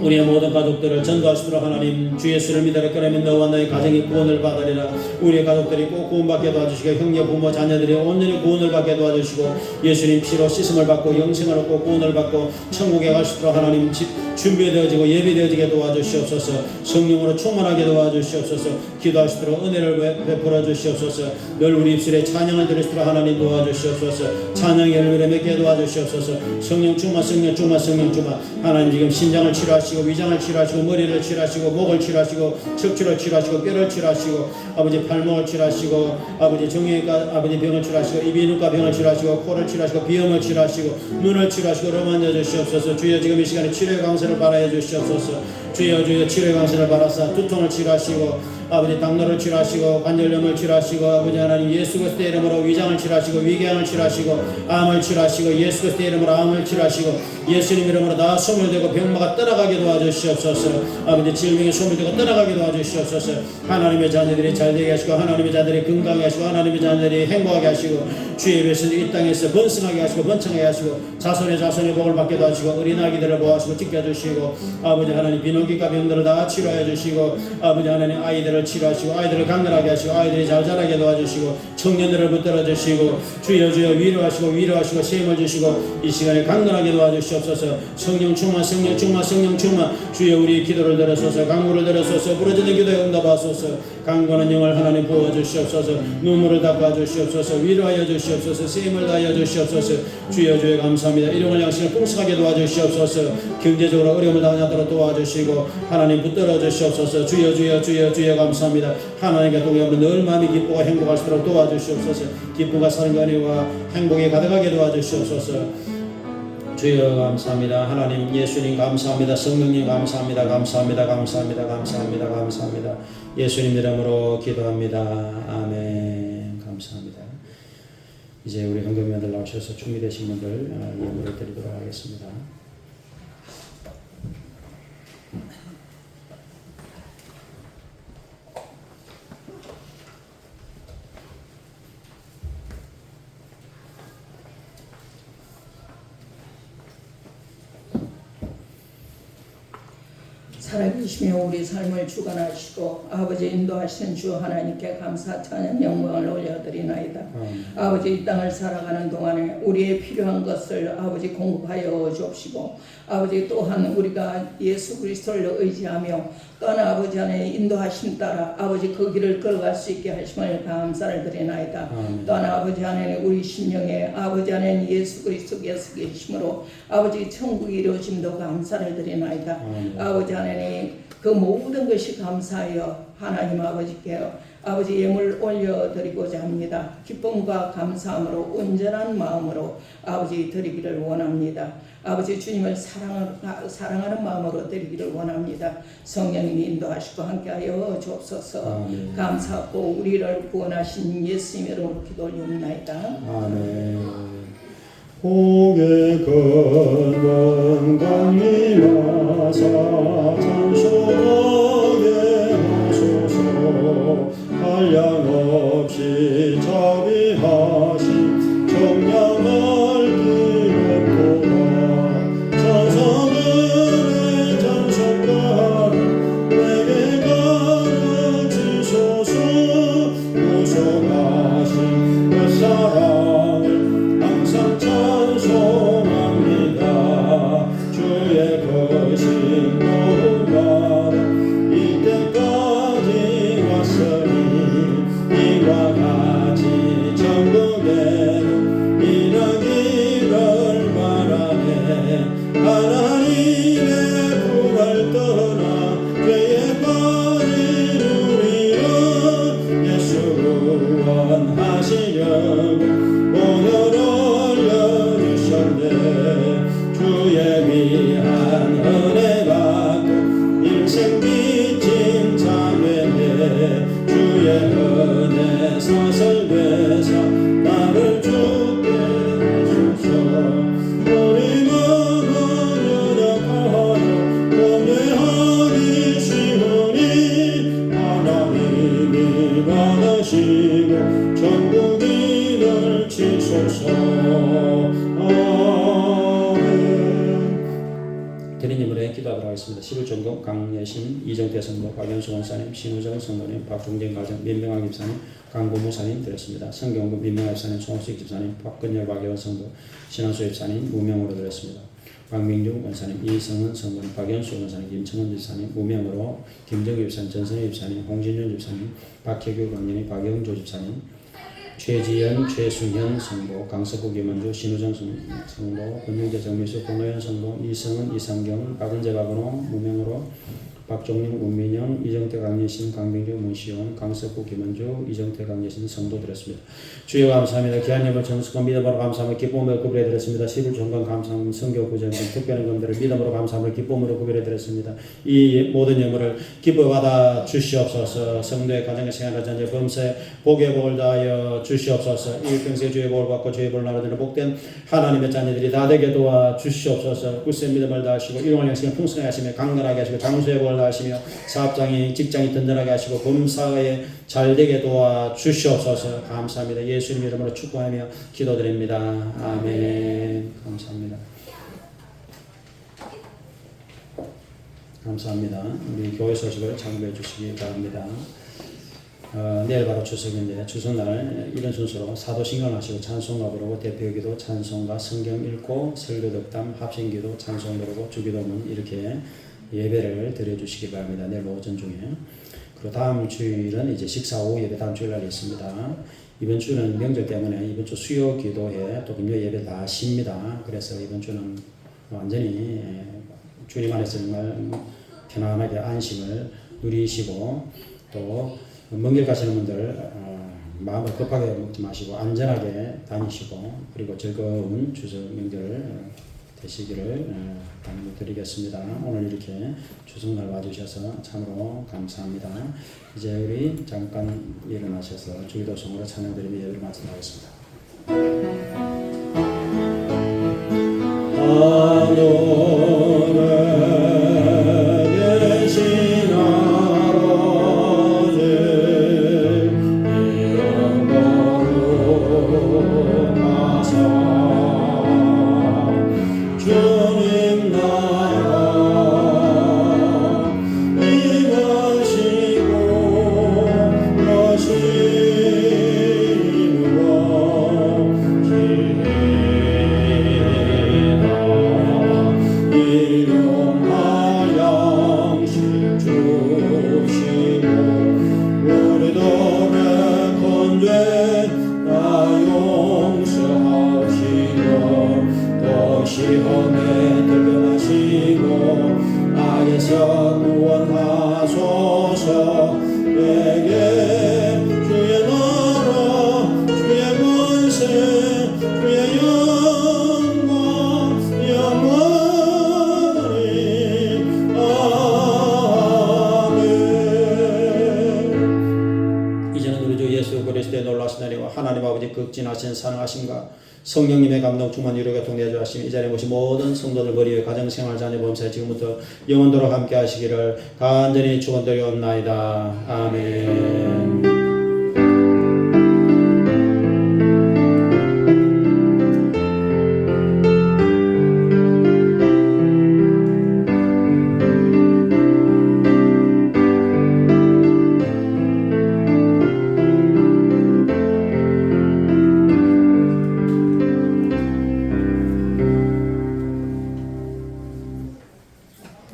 우리의 모든 가족들을 전도하시도록 하나님 주 예수를 믿으라. 그러면 너와 너의 가정이 구원을 받으리라. 우리의 가족들이 꼭 구원받게 도와주시고 형제 부모 자녀들이 온전히 구원을 받게 도와주시고 예수님 피로 씻음을 받고 영생을 얻고 구원을 받고 천국에 가시도록 하나님 준비되어지고 예비되어지게 도와주시옵소서. 성령으로 충만하게 도와주시옵소서. 기도하시도록 은혜를 베풀어 주시옵소서. 늘 우리 입술에 찬양을 드리시도록 하나님 도와주시옵소서. 찬양의 열매를 맺게 도와주시옵소서. 성령 충만 성령 충만 성령 충만. 하나님 지금 심장을 치료하시고 위장을 치료하시고 머리를 치료하시고 목을 치료하시고 척추를 치료하시고 뼈를 치료하시고 아버지 발목을 치료하시고 아버지 정형외과 아버지 병을 치료하시고 이비인후과 병을 치료하시고 코를 치료하시고 비염을 치료하시고 눈을 치료하시고 로만져 주시옵소서. 주여 지금 이 시간에 치료의 강세를 발하여 주시옵소서. 주여 치료의 강세를 발하사 두통을 치료하시고 아버지 당뇨를 치료하시고 관절염을 치료하시고 아버지 하나님 예수 그리스도의 이름으로 위장을 치료하시고 위궤양을 치료하시고 암을 치료하시고 예수 그리스도의 이름으로 암을 치료하시고 예수님 이름으로 다 소멸되고 병마가 떠나가게 도와주시옵소서. 아버지 질병이 소멸되고 떠나가게 도와주시옵소서. 하나님의 자녀들이 잘되게 하시고 하나님의 자녀들이 건강하게 하시고 하나님의 자녀들이 행복하게 하시고 주의 백성들이 이 땅에서 번성하게 하시고 번창하게 하시고 자손의 복을 받게 도와주시고 어린 아기들을 보호하시고 지켜주시고 아버지 하나님 비뇨기과 병들을 다 치료해 주시고 아버지 하나님 아이들을 치료하시고 아이들을 강건하게 하시고 아이들이 잘 자라게 도와주시고 청년들을 붙들어 주시고 주여 위로하시고 세임을 주시고 이 시간에 강건하게 도와주시옵소서. 성령 충만 주여 우리 기도를 들으소서. 간구를 들으소서. 부르짖는 기도에 응답하소서. 강건한 영을 하나님 부어주시옵소서. 눈물을 닦아주시옵소서. 위로하여 주시옵소서. 세임을 다하여 주시옵소서. 주여 감사합니다. 일용할 양식을 풍성하게 도와주시옵소서. 경제적으로 어려움을 당하지 않도록 도와주시고 하나님 붙들어 주시옵소서. 주여 감사합니다. 하나님께 동의하면 늘 마음이 기쁘고 행복할 수 있도록 도와주시옵소서. 기쁨과 사랑과 은혜와 행복에 가득하게 도와주시옵소서. 주여 감사합니다. 하나님 예수님 감사합니다. 성령님 감사합니다. 예수님 이름으로 기도합니다. 아멘. 감사합니다. 이제 우리 헌금면들 나오셔서 준비되신 분들 예물을 드리도록 하겠습니다. 살아계시며 우리 삶을 주관하시고 아버지 인도하시는 주 하나님께 감사 찬양 영광을 올려드리나이다. 아버지 이 땅을 살아가는 동안에 우리의 필요한 것을 아버지 공급하여 주옵시고 아버지 또한 우리가 예수 그리스도를 의지하며 또한 아버지 안에 인도하심 따라 아버지 그 길을 걸어갈 수 있게 하심을 감사를 드리나이다. 또한 아버지 안에 우리 심령에 아버지 안에 예수 그리스도께서 계심으로 아버지 천국이 이루어짐도 감사를 드리나이다. 아버지 안에 그 모든 것이 감사하여 하나님 아버지께 아버지 예물 올려드리고자 합니다. 기쁨과 감사함으로 온전한 마음으로 아버지 드리기를 원합니다. 아버지 주님을 사랑하는 마음으로 드리기를 원합니다. 성령님이 인도하시고 함께하여 주옵소서. 감사하고 우리를 구원하신 예수님으로 기도 올리옵나이다. 아멘. 고개 걷는 강림하사 찬송하게 하소서. 한량없이 자비하심 정량할 길 없도다. 천사들의 찬송가를 내게 가르치소서. 구속하신 그 사랑을 항상 찬송합니다. 주의 거신 노름받아 이때까지 왔으니 이와 같이 천국에는 일하기를 바라네. 하나님의 부활 떠나 죄에 빠진 우리를 예수 구원하시려고 오늘 주의 위한 은혜가 드린 예물에 기도하도록 하겠습니다. 11종금 강예신 이정태 성도, 박연수 원사님, 신우정 성도님, 박종진 가정, 민명학 집사님, 강고 목사님 드렸습니다. 성경구 민명학 집사님, 송수익 집사님, 박근열 박예원 성도, 신한수 집사님 무명으로 드렸습니다. 박민중 원사님, 이성은 성도님, 박연수 원사님, 김청원 집사님 무명으로, 김정규 집사님, 전선희 집사님, 홍진윤 집사님, 박혜규 강연희, 박영조 집사님, 최지연, 최순현 성도, 강석구, 김원주, 신우정 성도, 권영재, 정미수, 권호연 성도, 이성은, 이상경, 박은재, 박은호 무명으로, 박종림, 운민영, 이정태, 강예신, 강병주, 문시원, 강석구, 김원주, 이정태, 강예신 성도 드렸습니다. 주여 감사합니다. 귀한 예물 정수권 믿음으로 감사함을 기쁨으로 구별해 드렸습니다. 11종건 감사함 성교 구절 특별한 검들을 믿음으로 감사함을 기쁨으로 구별해 드렸습니다. 이 모든 예물을 기뻐 받아 주시옵소서. 성도의 가정의 생활과 전제 범사에 복의 복을 다하여 주시옵소서. 일평생 주의 복을 받고 주의 복을 나누는 복된 하나님의 자녀들이 다 되게 도와 주시옵소서. 굳세 믿음을 다하시고 일용할 영생을 풍성하게 하시며 강건하게 하시고 장수의 복을 다하시며 사업장이 직장이 든든하게 하시고 범사에 잘되게 도와 주시옵소서. 감사합니다. 예수님 이름으로 축복하며 기도드립니다. 아멘. 감사합니다. 감사합니다. 우리 교회 소식을 참고해 주시기 바랍니다. 내일 바로 추석인데 추석날 이런 순서로 사도신경 하시고 찬송가 부르고 대표기도 찬송가 성경 읽고 설교 덕담 합심기도 찬송 부르고 주기도문 이렇게 예배를 드려주시기 바랍니다. 내일 오전 중에. 그리고 다음 주일은 이제 식사 오후 예배 다음 주일날 있습니다. 이번 주는 명절 때문에 이번 주 수요 기도회 또 금요 예배 다 쉽니다. 그래서 이번 주는 완전히 주님 안에서 정말 편안하게 안식을 누리시고 또 먼 길 가시는 분들 마음을 급하게 먹지 마시고 안전하게 다니시고 그리고 즐거운 추석 명절 되시기를 당부드리겠습니다. 오늘 이렇게 추석날 와주셔서 참으로 감사합니다. 이제 우리 잠깐 일어나셔서 주기도성으로 찬양드리며 예배를 마치도록 하겠습니다. 시험에 들변하시고 악에서 구원하소서. 내게 주의 나라 주의 권세 주의 영광 영원히 아멘. 이제는 우리 주 예수 그리스도의 놀라신 은혜와 하나님 아버지 극진하신 사랑하심과 성령님의 감동 충만 위로가 통하여 하시며 이 자리에 모신 모든 성도들 머리에 가정생활 자녀 범사에 지금부터 영원토록 함께 하시기를 간절히 축원드리옵나이다. 아멘.